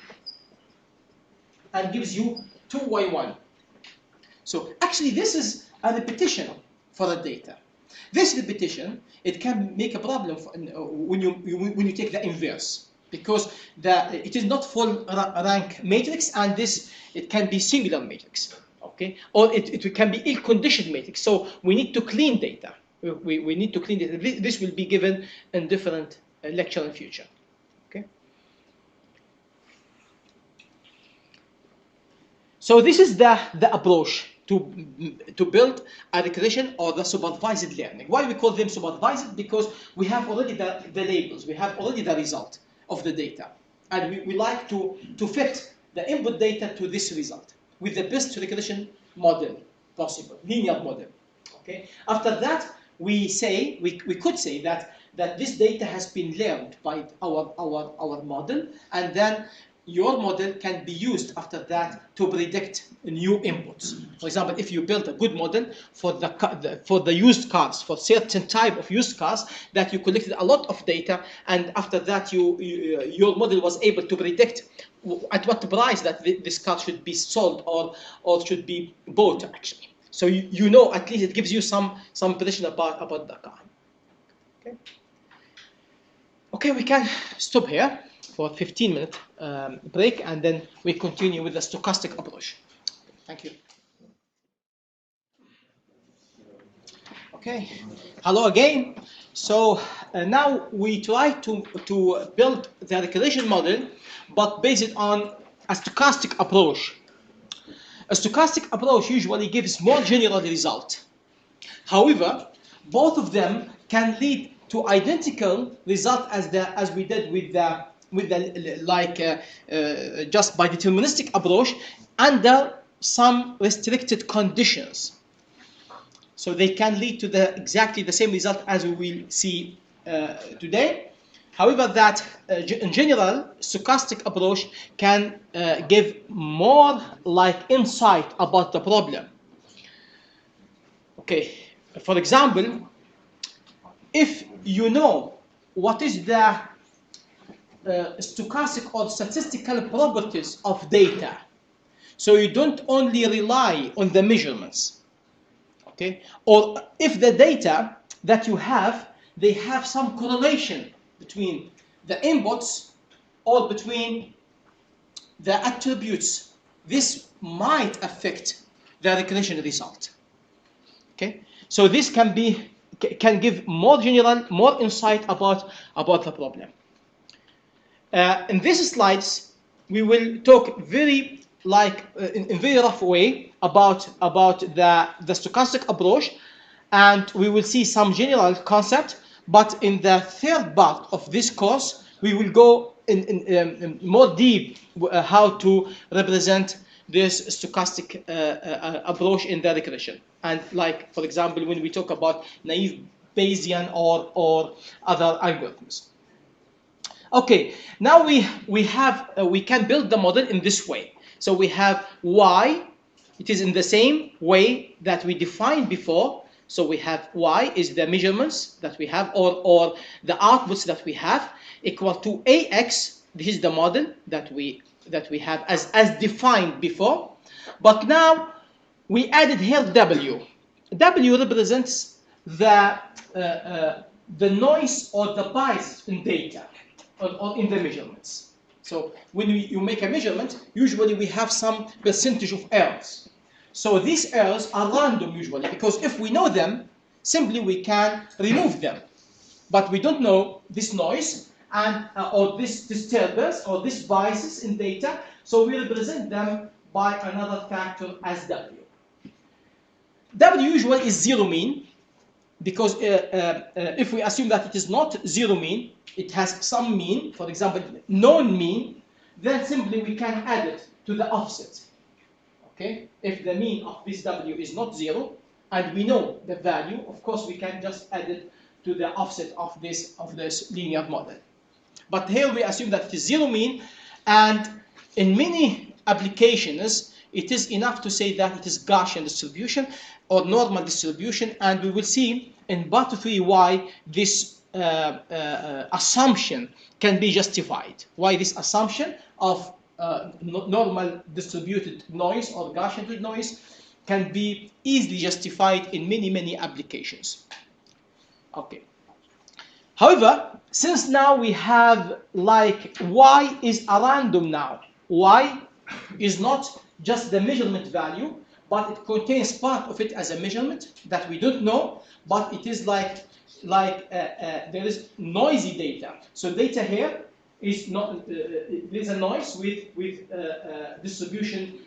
and gives you 2y1. So actually this is a repetition for the data. This repetition, it can make a problem when you take the inverse, because it is not full rank matrix, and it can be singular matrix, okay, or it can be ill-conditioned matrix. So we need to clean data. We need to clean data. This will be given in different lecture in future. Okay. So this is the approach to build a regression or the supervised learning. Why we call them supervised? Because we have already the labels, we have already the result of the data, and we like to fit the input data to this result with the best regression model possible, linear model. Okay. After that, we could say that this data has been learned by our model, and then your model can be used after that to predict new inputs. For example, if you build a good model for the used cars, for certain type of used cars, that you collected a lot of data, and after that your model was able to predict at what price that this car should be sold or should be bought actually. So you know, at least it gives you some prediction about the car. Okay. Okay, we can stop here for a 15-minute break, and then we continue with the stochastic approach. Thank you. Okay, hello again. So now we try to build the regression model, but based on a stochastic approach. A stochastic approach usually gives more general result. However, both of them can lead to identical result as we did with the just by deterministic approach under some restricted conditions. So they can lead to exactly the same result as we will see today. However, that in general, stochastic approach can give more insight about the problem. Okay, for example, if you know what is the stochastic or statistical properties of data, so you don't only rely on the measurements, okay? Or if the data that you have, they have some correlation between the inputs or between the attributes, this might affect the regression result. Okay, so this can give more general, more insight about the problem. In these slides, we will talk very in very rough way about the stochastic approach, and we will see some general concept. But in the third part of this course, we will go in more deep how to represent this stochastic approach in the regression. And like, for example, when we talk about naive Bayesian or other algorithms. Okay, now we can build the model in this way. So we have y, it is in the same way that we defined before. So we have y is the measurements that we have, or the outputs that we have, equal to ax. This is the model that we have as defined before. But now we added here w. W represents the noise or the bias in data or in the measurements. So when you make a measurement, usually we have some percentage of errors. So these errors are random usually, because if we know them, simply we can remove them. But we don't know this noise and or this disturbance or this biases in data, so we represent them by another factor as w. W usually is zero mean, because if we assume that it is not zero mean, it has some mean, for example, known mean, then simply we can add it to the offset. Okay? If the mean of this w is not zero, and we know the value, of course we can just add it to the offset of this linear model. But here we assume that it is zero mean, and in many applications it is enough to say that it is Gaussian distribution or normal distribution, and we will see in part 3 why this assumption can be justified. Why this assumption of normal distributed noise or Gaussian noise can be easily justified in many applications. Okay. However, since now we have like y is a random now, y is not just the measurement value, but it contains part of it as a measurement that we don't know, but it is like there is noisy data. So data here is not there's a noise with distribution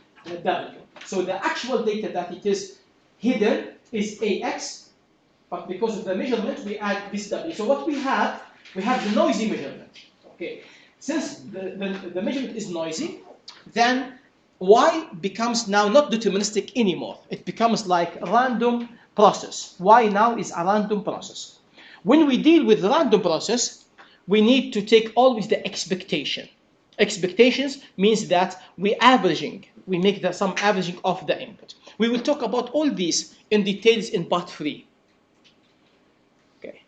w. So the actual data that it is hidden is ax, but because of the measurement we add this w. So what we have the noisy measurement. Okay, since the measurement is noisy, then y becomes now not deterministic anymore. It becomes like a random process. Y now is a random process. When we deal with random process, we need to take always the expectation. Expectations means that we make some averaging of the input. We will talk about all these in details in part 3. Okay.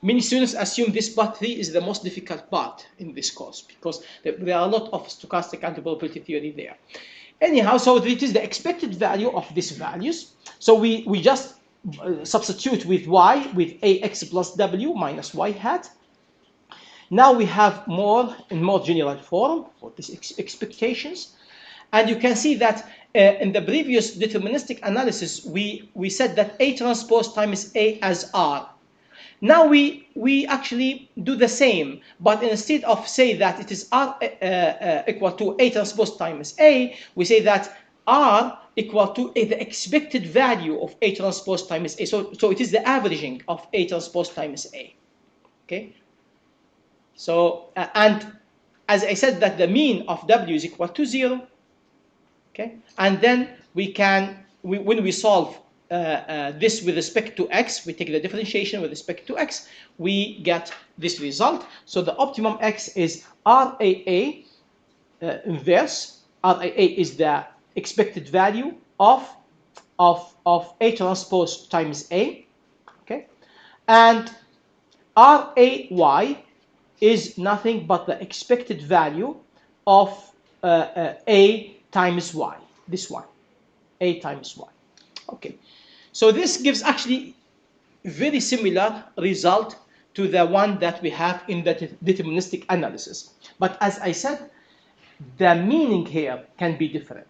Many students assume this part 3 is the most difficult part in this course because there are a lot of stochastic and probability theory there. Anyhow, so it is the expected value of these values. So we just substitute with y with ax plus w minus y hat. Now we have in more general form for these expectations. And you can see that in the previous deterministic analysis, we said that A transpose times A as R. Now we actually do the same, but instead of say that it is R equal to A transpose times A, we say that R equal to the expected value of A transpose times A. So it is the averaging of A transpose times A. Okay. So and as I said that the mean of W is equal to 0. Okay. And then when we solve this with respect to x, we take the differentiation with respect to x, we get this result. So the optimum x is RAA inverse. RAA is the expected value of A transpose times A. Okay, and RAY is nothing but the expected value of A times Y. This one, A times Y. Okay. So this gives actually very similar result to the one that we have in the deterministic analysis. But as I said, the meaning here can be different.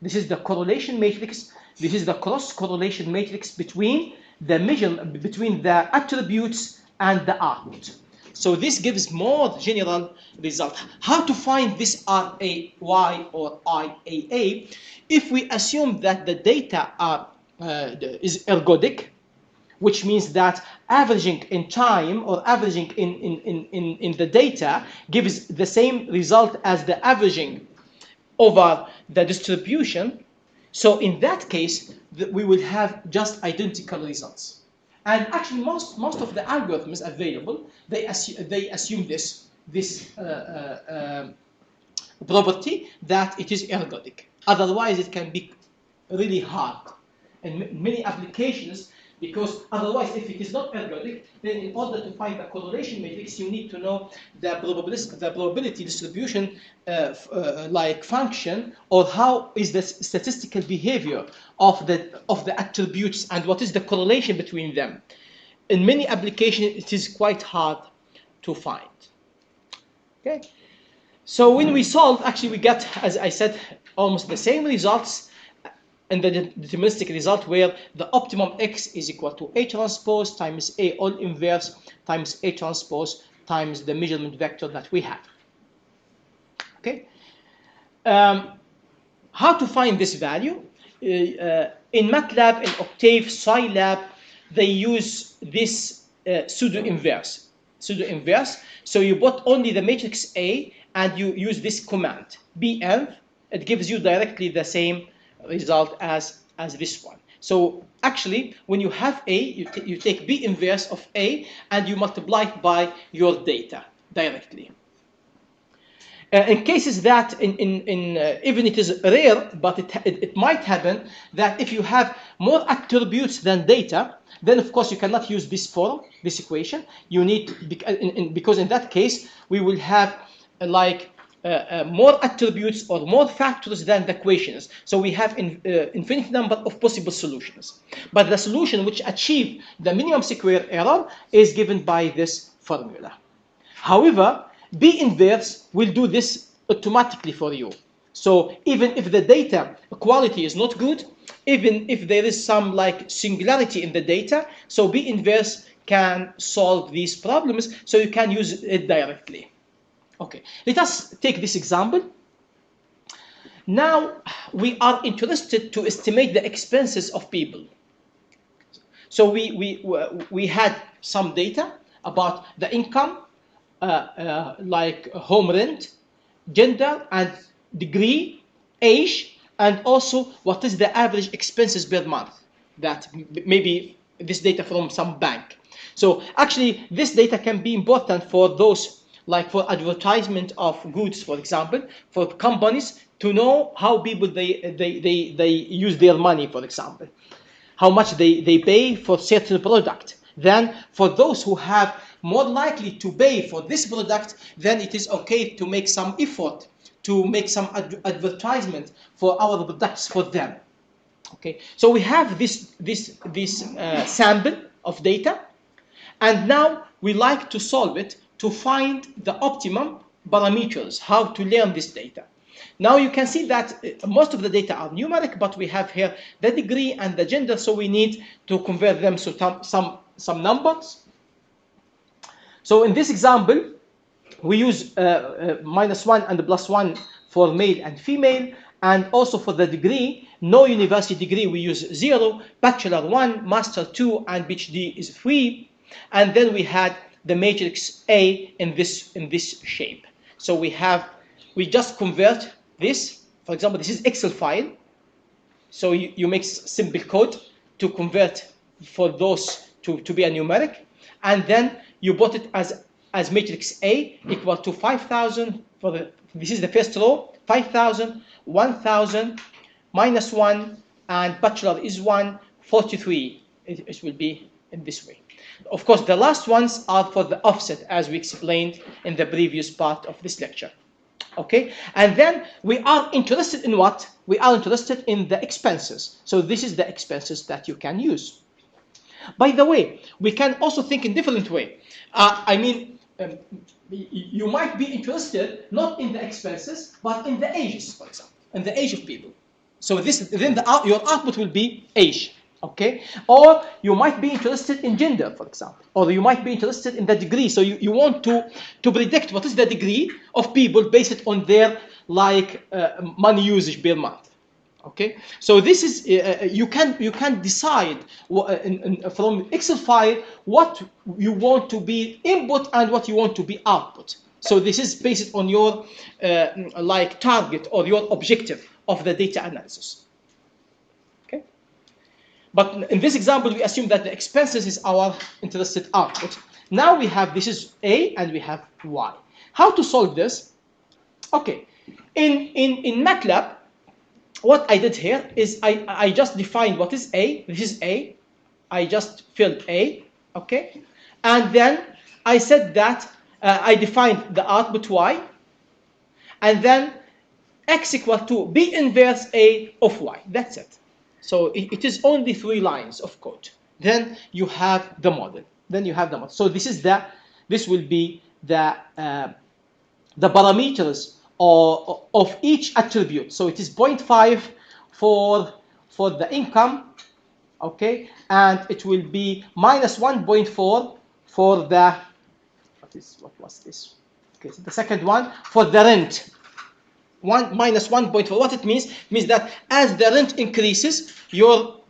This is the correlation matrix. This is the cross correlation matrix between between the attributes and the output. So this gives more general result. How to find this RAY or IAA? If we assume that the data is ergodic, which means that averaging in time or averaging in the data gives the same result as the averaging over the distribution. So in that case, we will have just identical results. And actually, most of the algorithms available, they assume this property that it is ergodic. Otherwise, it can be really hard in many applications, because otherwise, if it is not ergodic, then in order to find the correlation matrix, you need to know the probability distribution like function, or how is the statistical behavior of the attributes and what is the correlation between them. In many applications, it is quite hard to find. Okay, so when we solve, actually we get, as I said, almost the same results. And the deterministic result where the optimum x is equal to A transpose times A all inverse times A transpose times the measurement vector that we have. Okay. How to find this value? In MATLAB, in Octave, Scilab, they use this pseudo-inverse. So you put only the matrix A and you use this command, bnv. It gives you directly the same result as this one. So actually, when you have A, you take B inverse of A and you multiply it by your data directly. In cases that even it is rare, but it might happen that if you have more attributes than data, then of course you cannot use this form, this equation. You need, because in that case we will have like more attributes or more factors than the equations. So we have infinite number of possible solutions. But the solution which achieve the minimum square error is given by this formula. However, B inverse will do this automatically for you. So even if the data quality is not good, even if there is some like singularity in the data, so B inverse can solve these problems, so you can use it directly. Okay, let us take this example. Now we are interested to estimate the expenses of people. So we had some data about the income, like home rent, gender and degree, age, and also what is the average expenses per month. That maybe this data from some bank. So actually this data can be important for those, like for advertisement of goods, for example, for companies to know how people they use their money, for example, how much they pay for certain product. Then for those who have more likely to pay for this product, then it is okay to make some effort to make some advertisement for our products for them. Okay, so we have this sample of data, and now we like to solve it to find the optimum parameters, how to learn this data. Now you can see that most of the data are numeric, but we have here the degree and the gender, so we need to convert them to some numbers. So in this example, we use -1 and +1 for male and female, and also for the degree, no university degree, we use 0, bachelor 1, master 2, and PhD is 3. And then we had the matrix A in this shape. So we just convert this. For example, this is Excel file. So you make simple code to convert for those to be a numeric, and then you put it as matrix A equal to 5,000 for this is the first row, 5,000, 1,000, -1, and bachelor is 1, 43. It will be in this way. Of course, the last ones are for the offset, as we explained in the previous part of this lecture. Okay, and then we are interested in what? We are interested in the expenses. So this is the expenses that you can use. By the way, we can also think in different way. you might be interested not in the expenses, but in the ages, for example, in the age of people. So then your output will be age, okay? Or you might be interested in gender, for example, or you might be interested in the degree. So you want to predict what is the degree of people based on their money usage per month. Okay, so this is you can decide from Excel file what you want to be input and what you want to be output. So this is based on your target or your objective of the data analysis. Okay, but in this example we assume that the expenses is our interested output. Now we have this is A and we have Y. How to solve this? Okay, in MATLAB. What I did here is I just defined what is A. This is A. I just filled A, okay? And then I said that I defined the output Y. And then X equal to B inverse A of Y. That's it. So it is only 3 lines of code. Then you have the model. So this will be the parameters of each attribute. So it is 0.5 for the income, okay, and it will be minus 1.4 for the what was this? Okay, so the second one for the rent. Minus 1.4. What it means that as the rent increases, your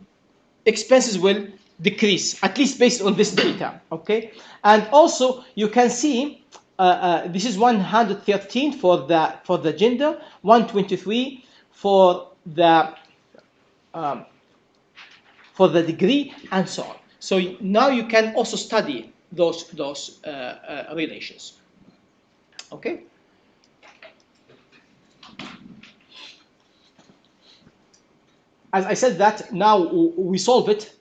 expenses will decrease, at least based on this data, okay? And also you can see this is 113 for the gender, 123 for the degree, and so on. So now you can also study those relations. Okay. As I said that now we solve it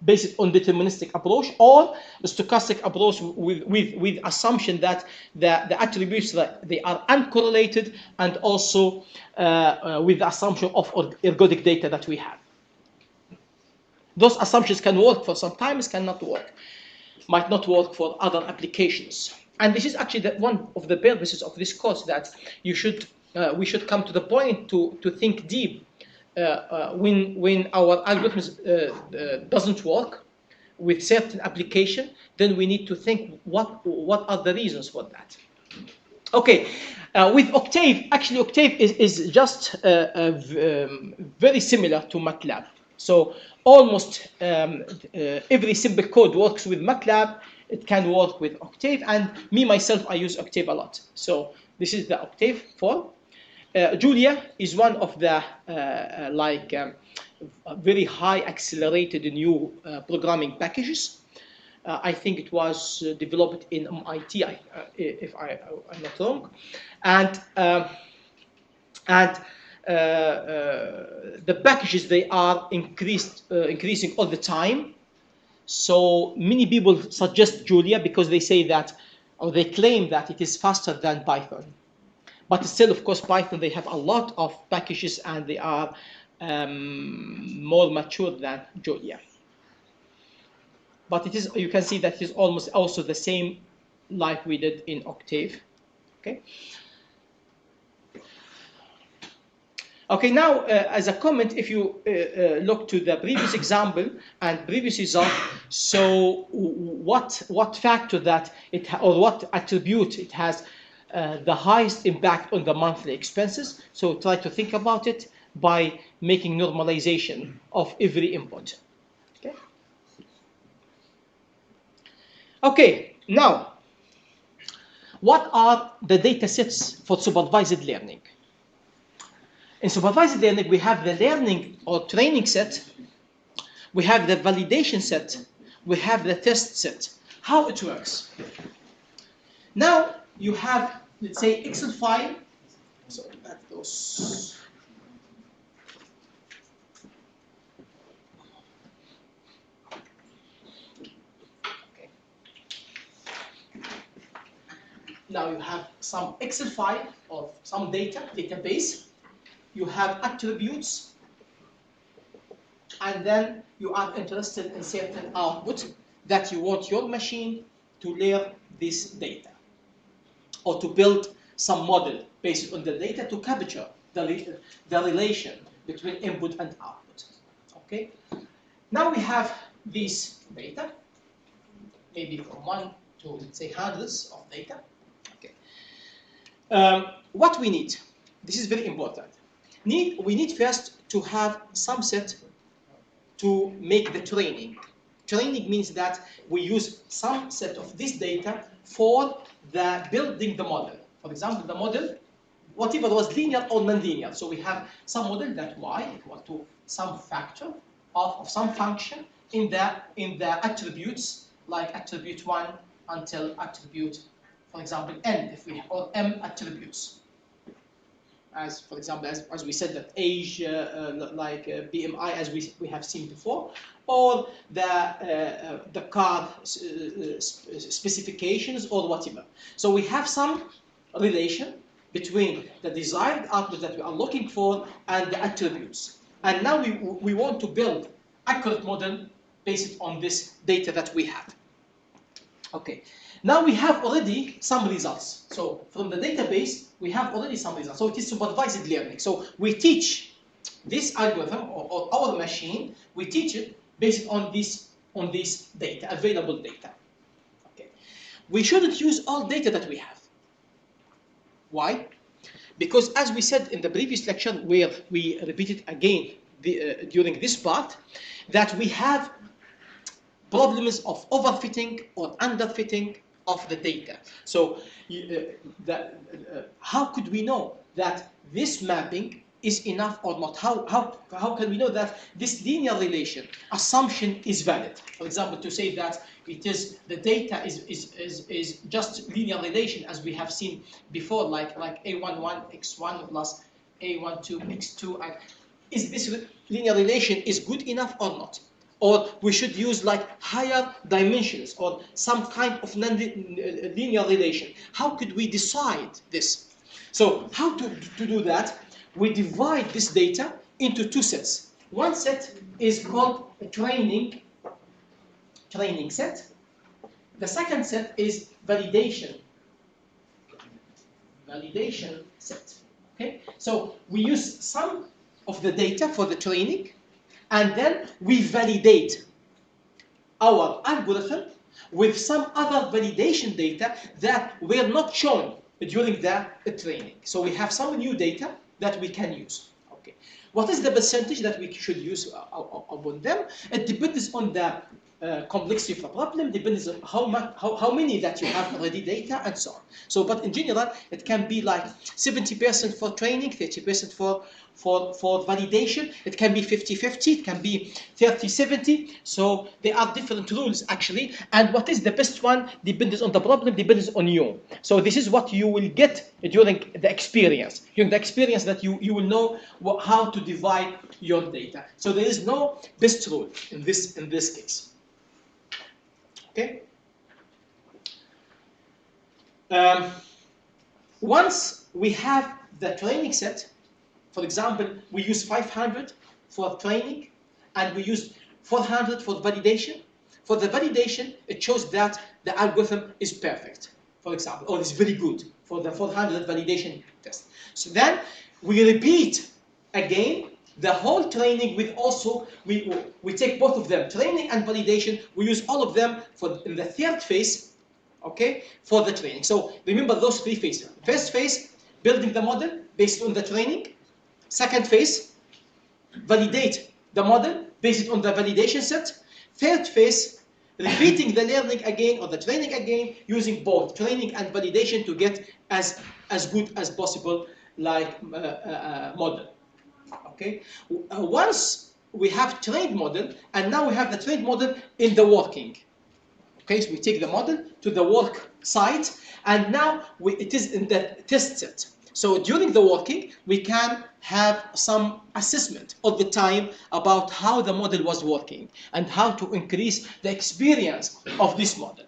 based on deterministic approach or a stochastic approach with assumption that the attributes that they are uncorrelated, and also with the assumption of ergodic data that we have. Those assumptions can work for some times, cannot work, might not work for other applications. And this is actually one of the purposes of this course, that we should come to the point to think deep. When our algorithms doesn't work with certain application, then we need to think what are the reasons for that. Okay, with Octave, actually Octave is just very similar to MATLAB. So almost every simple code works with MATLAB. It can work with Octave, and me myself, I use Octave a lot. So this is the Octave for. Julia is one of the very high accelerated new programming packages. I think it was developed in MIT, if I'm not wrong, and the packages, they are increasing all the time. So many people suggest Julia because they say that, or they claim that it is faster than Python. But still, of course, Python, they have a lot of packages and they are more mature than Julia. But it is, you can see that it is almost also the same like we did in Octave. Okay. Okay, now as a comment, if you look to the previous example and previous result, so what factor that or what attribute it has the highest impact on the monthly expenses? So try to think about it by making normalization of every input. Okay. Okay, now what are the data sets for supervised learning? In supervised learning, we have the learning or training set, we have the validation set, we have the test set. How it works? Now you have, let's say, Excel file. So that goes. Okay. Now you have some Excel file of some database. You have attributes, and then you are interested in certain output that you want your machine to learn this data, or to build some model based on the data to capture the relation between input and output. Okay. Now we have this data, maybe from 1 to, let's say, hundreds of data. Okay. What we need, this is very important. We need first to have some set to make the training. Training means that we use some set of this data for the building the model. For example, the model, whatever was linear or non-linear. So we have some model that y equal to some factor of some function in the attributes, like attribute 1 until attribute, for example, n, if we have, or m attributes. As, for example, as we said, that age, BMI, as we have seen before, or the car specifications, or whatever. So we have some relation between the desired output that we are looking for and the attributes. And now we want to build accurate model based on this data that we have. Okay. Now we have already some results. So from the database, we have already some results. So it is supervised learning. So we teach this algorithm or our machine, we teach it based on this data, available data. Okay. We shouldn't use all data that we have. Why? Because as we said in the previous lecture, where we repeated again during this part, that we have problems of overfitting or underfitting of the data. So how could we know that this mapping is enough or not? How can we know that this linear relation assumption is valid? For example, to say that the data is just linear relation, as we have seen before, like a11 x1 plus a12 x2. And is this linear relation is good enough or not? Or we should use like higher dimensions or some kind of non-linear relation. How could we decide this? So how to do that? We divide this data into two sets. One set is called a training set. The second set is validation set. Okay? So we use some of the data for the training, and then we validate our algorithm with some other validation data that were not shown during the training. So we have some new data that we can use. Okay. What is the percentage that we should use upon them? It depends on the complexity of the problem, depends on how many that you have already data, and so on. So, but in general, it can be like 70% for training, 30% for validation. It can be 50-50, it can be 30-70. So there are different rules actually. And what is the best one depends on the problem, depends on you. So this is what you will get during the experience. During the experience that you will know how to divide your data. So there is no best rule in this case. Okay. Once we have the training set, for example, we use 500 for training and we use 400 for validation. For the validation, it shows that the algorithm is perfect, for example, or is very good for the 400 validation test. So then we repeat again the whole training with also, we take both of them, training and validation, we use all of them in the third phase, okay, for the training. So remember those three phases. First phase, building the model based on the training. Second phase, validate the model based on the validation set. Third phase, repeating the learning again or the training again, using both training and validation to get as good as possible like model. Okay. Once we have trained model, and now we have the trained model in the working. Okay, so we take the model to the work site, and now it is in the test set. So during the working, we can have some assessment all the time about how the model was working and how to increase the experience of this model.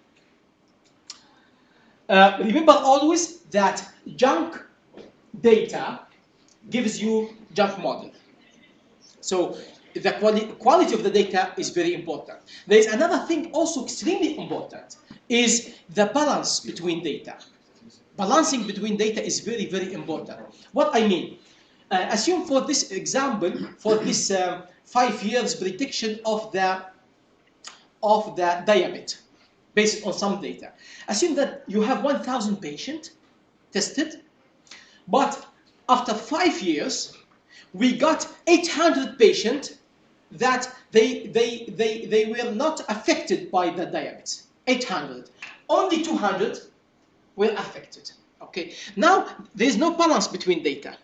Remember always that junk data gives you junk model. So the quality of the data is very important. There is another thing also extremely important, is the balance between data. Balancing between data is very, very important. What I mean, assume for this example, for this 5 years prediction of the diabetes, based on some data. Assume that you have 1,000 patients tested, but after 5 years, we got 800 patients that they were not affected by the diabetes. 800. Only 200 were affected. Okay. Now there is no balance between data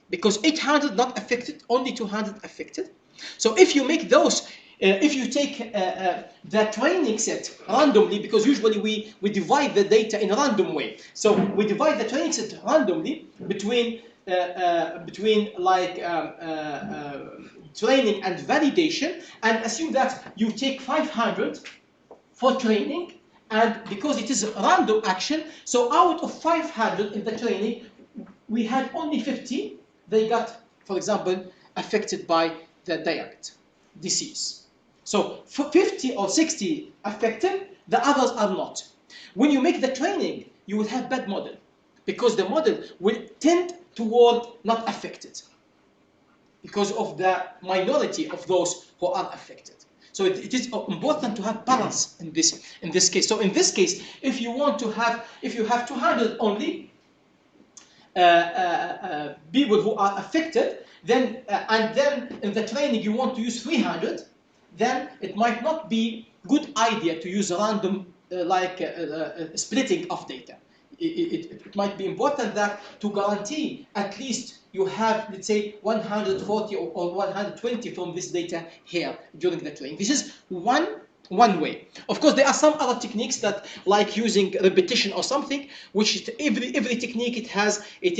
because 800 not affected, only 200 affected. So if you make those, if you take the training set randomly, because usually we divide the data in a random way. So we divide the training set randomly between like training and validation, and assume that you take 500 for training, and because it is a random action, so out of 500 in the training, we had only 50, they got, for example, affected by the diabetes disease. So for 50 or 60 affected, the others are not. When you make the training, you will have bad model, because the model will tend toward not affected, because of the minority of those who are affected. So it is important to have balance in this case. So in this case, if you have 200 only people who are affected, then and then in the training you want to use 300, then it might not be good idea to use a random splitting of data. It might be important that to guarantee at least you have, let's say, 140 or 120 from this data here during the training. This is one way. Of course, there are some other techniques that, like using repetition or something, which every technique it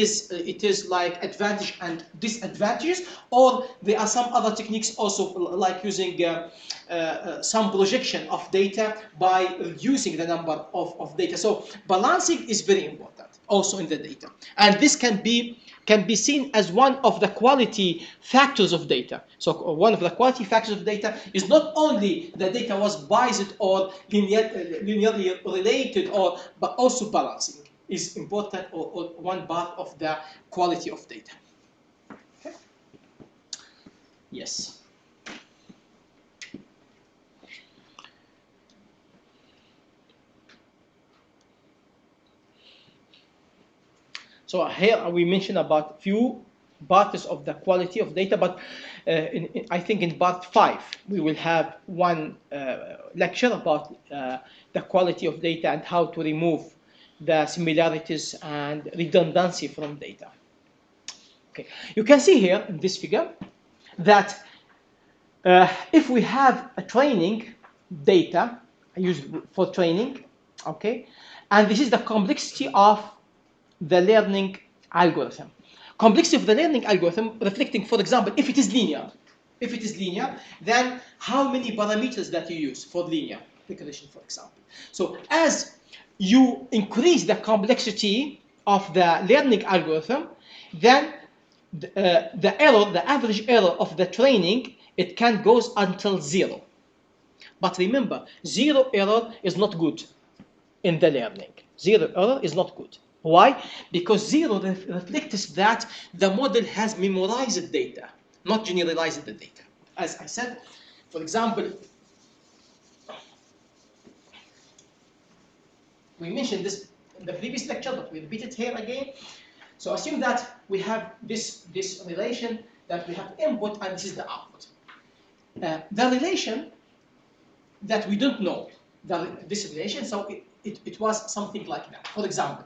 is like advantage and disadvantages. Or there are some other techniques also, like using some projection of data by reducing the number of data. So balancing is very important also in the data, and this can be seen as one of the quality factors of data. So one of the quality factors of data is not only the data was biased or linearly related, but also balancing is important, or one part of the quality of data. Okay. Yes. So here we mentioned about few parts of the quality of data, but I think in part 5 we will have one lecture about the quality of data and how to remove the similarities and redundancy from data. Okay, you can see here in this figure that if we have a training data used for training, okay, and this is the complexity of the learning algorithm. Complexity of the learning algorithm reflecting, for example, if it is linear. If it is linear, then how many parameters that you use for linear regression, for example. So as you increase the complexity of the learning algorithm, then the average error of the training, it can go until 0. But remember, 0 error is not good in the learning. 0 error is not good. Why? Because 0 reflects that the model has memorized data, not generalized the data. As I said, for example, we mentioned this in the previous lecture, but we repeat it here again. So assume that we have this relation, that we have input and this is the output. The relation that we don't know, this relation, so it was something like that, for example.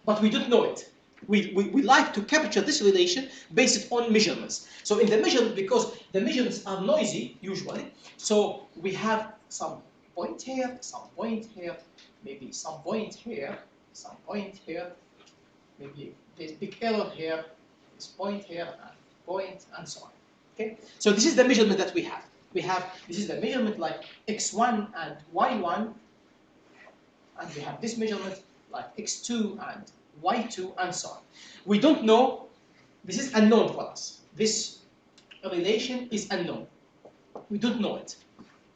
But we don't know it. We like to capture this relation based on measurements. So in the measurement, because the measurements are noisy usually, so we have some point here, some point here, maybe some point here, some point here, maybe there's big error here, this point here, and point, and so on. Okay? So this is the measurement that we have. This is the measurement like x1 and y1, and we have this measurement like x2 and y2 and so on. We don't know, this is unknown for us. This relation is unknown. We don't know it.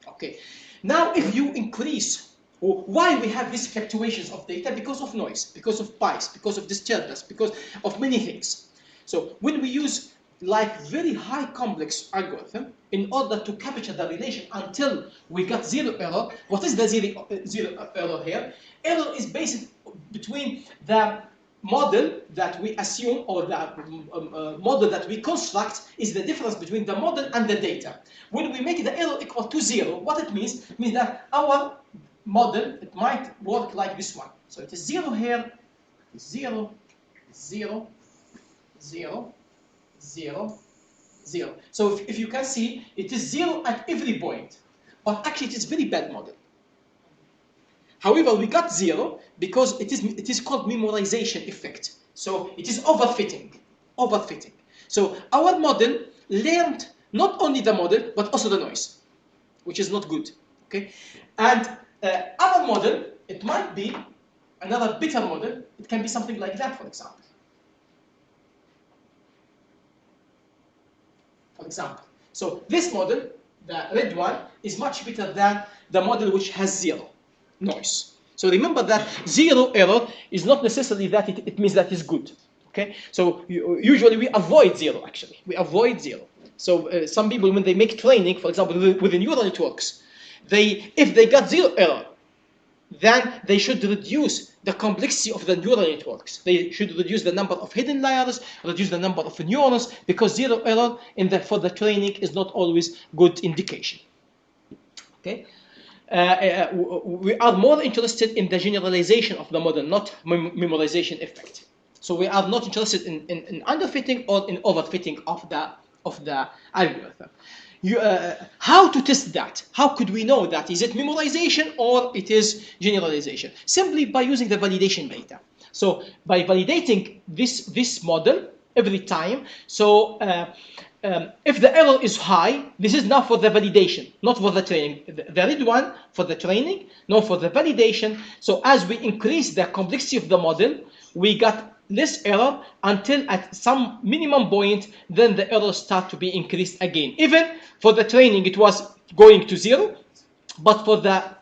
Okay. Now if you increase Why we have these fluctuations of data? Because of noise, because of bias, because of disturbance, because of many things. So when we use like very high complex algorithm in order to capture the relation until we got zero error. What is the zero error here? Error is based between the model that we assume or the model that we construct is the difference between the model and the data. When we make the error equal to zero, what it means that our model, it might work like this one. So it is zero here, zero, zero, 0, 0, 0. So if you can see, it is 0 at every point. But actually, it is very bad model. However, we got 0 because it is called memorization effect. So it is overfitting. Overfitting. So our model learned not only the model, but also the noise, which is not good. Okay? And other model, it might be another better model. It can be something like that, for example. For example. So this model, the red one, is much better than the model which has 0 noise. So remember that 0 error is not necessarily that it means that is good. Okay? So usually we avoid 0 actually. We avoid 0. So some people, when they make training, for example, with the neural networks, if they got 0 error, then they should reduce the complexity of the neural networks. They should reduce the number of hidden layers, reduce the number of neurons, because 0 error for the training is not always good indication. Okay? We are more interested in the generalization of the model, not memorization effect. So we are not interested in underfitting or in overfitting of the algorithm. How to test that? How could we know that? Is it memorization or it is generalization? Simply by using the validation data. So by validating this model every time, so if the error is high, this is now for the validation, not for the training. The red one for the training, not for the validation. So as we increase the complexity of the model, we got less error until at some minimum point, then the errors start to be increased again. Even for the training, it was going to 0, but for the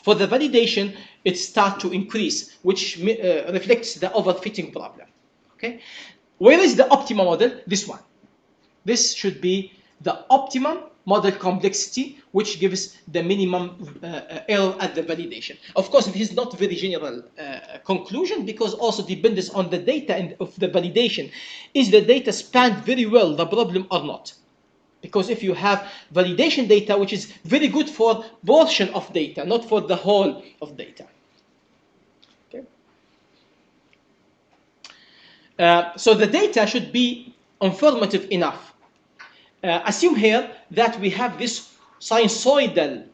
validation, it starts to increase, which reflects the overfitting problem. Okay, where is the optimal model? This one. This should be the optimum model complexity, which gives the minimum error at the validation. Of course, it is not very general conclusion, because also depends on the data and of the validation. Is the data spanned very well the problem or not? Because if you have validation data, which is very good for portion of data, not for the whole of data. Okay. So the data should be informative enough. Assume here that we have this sinusoidal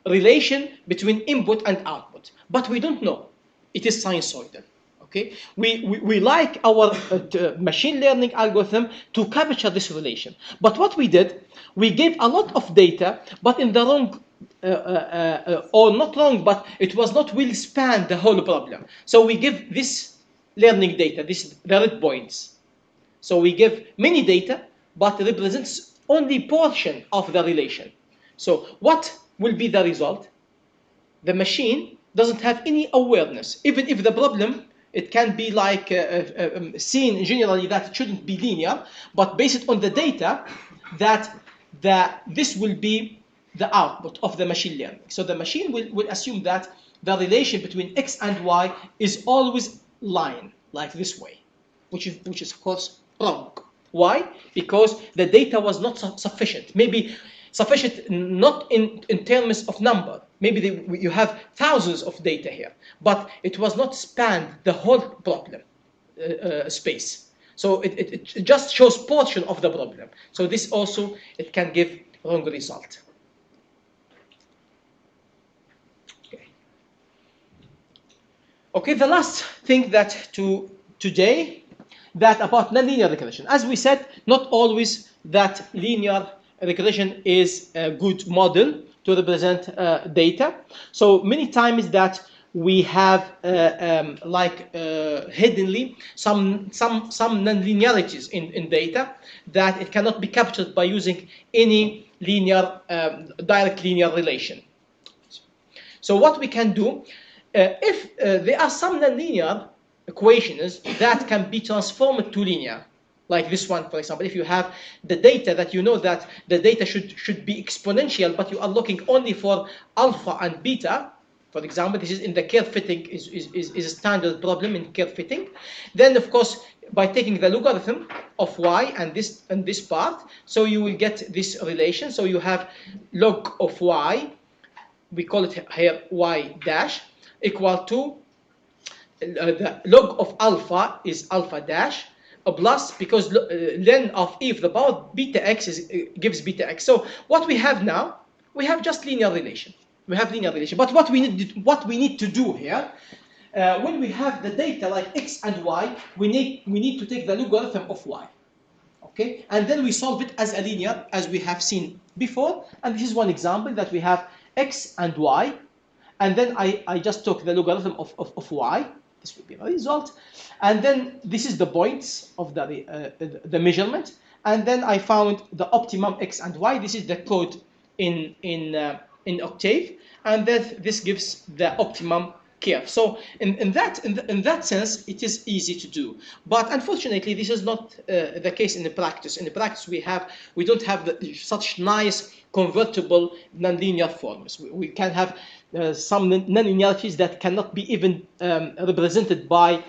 relation between input and output, but we don't know it is sinusoidal. Okay, we like our machine learning algorithm to capture this relation, but what we did, we gave a lot of data, but in the wrong or not wrong, but it was not well spanned the whole problem. So we give this learning data, the red points. So we give many data, but it represents only portion of the relation. So what will be the result? The machine doesn't have any awareness. Even if the problem, it can be like seen generally that it shouldn't be linear, but based on the data, that this will be the output of the machine learning. So the machine will assume that the relation between x and y is always line, like this way, which is of course wrong. Why? Because the data was not sufficient. Maybe sufficient not in terms of number. Maybe you have thousands of data here, but it was not spanned the whole problem space. So it just shows portion of the problem. So this also, it can give wrong result. Okay, the last thing that today, that about nonlinear regression. As we said, not always that linear regression is a good model to represent data. So many times that we have hiddenly some nonlinearities in data that it cannot be captured by using any linear direct linear relation. So what we can do, if there are some nonlinear equations that can be transformed to linear, like this one, for example, if you have the data that you know that the data should be exponential, but you are looking only for alpha and beta, for example, this is in the curve fitting is a standard problem in curve fitting, then of course by taking the logarithm of y and this part, so you will get this relation. So you have log of y, we call it here y dash, equal to the log of alpha is alpha dash, plus, because len of e to the power beta x gives beta x. So what we have now, we have just linear relation. We have linear relation. But what we need to do here, when we have the data like x and y, we need to take the logarithm of y. Okay, and then we solve it as a linear, as we have seen before. And this is one example that we have x and y, and then I just took the logarithm of y. This will be the result. And then this is the points of the measurement. And then I found the optimum x and y. This is the code in Octave. And then this gives the optimum curve. So in that sense, it is easy to do. But unfortunately, this is not the case in the practice. In the practice, we don't have such nice convertible nonlinear forms. We can have some nonlinearities that cannot be even represented by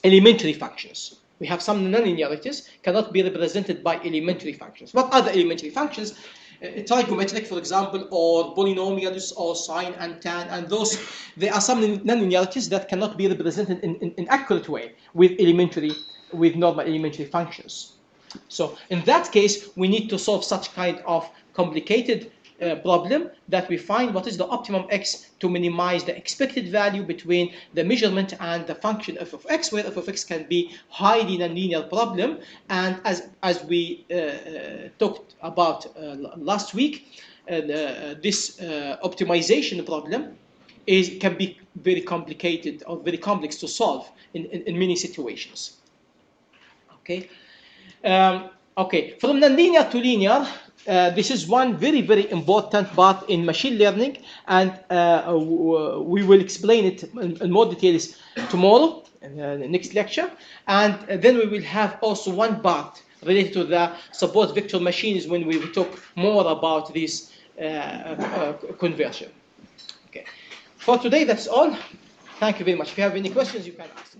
elementary functions. We have some nonlinearities cannot be represented by elementary functions. What are the elementary functions? Trigonometric, for example, or polynomials, or sine and tan, and those, there are some nonlinearities that cannot be represented in accurate way with normal elementary functions. So in that case, we need to solve such kind of complicated problem that we find what is the optimum x to minimize the expected value between the measurement and the function f of x, where f of x can be highly nonlinear problem. And as we talked about last week, this optimization problem can be very complicated or very complex to solve in many situations. Okay. Okay, from nonlinear to linear, this is one very, very important part in machine learning, and we will explain it in more details tomorrow in the next lecture. And then we will have also one part related to the support vector machines when we will talk more about this conversion. Okay, for today that's all. Thank you very much. If you have any questions, you can ask.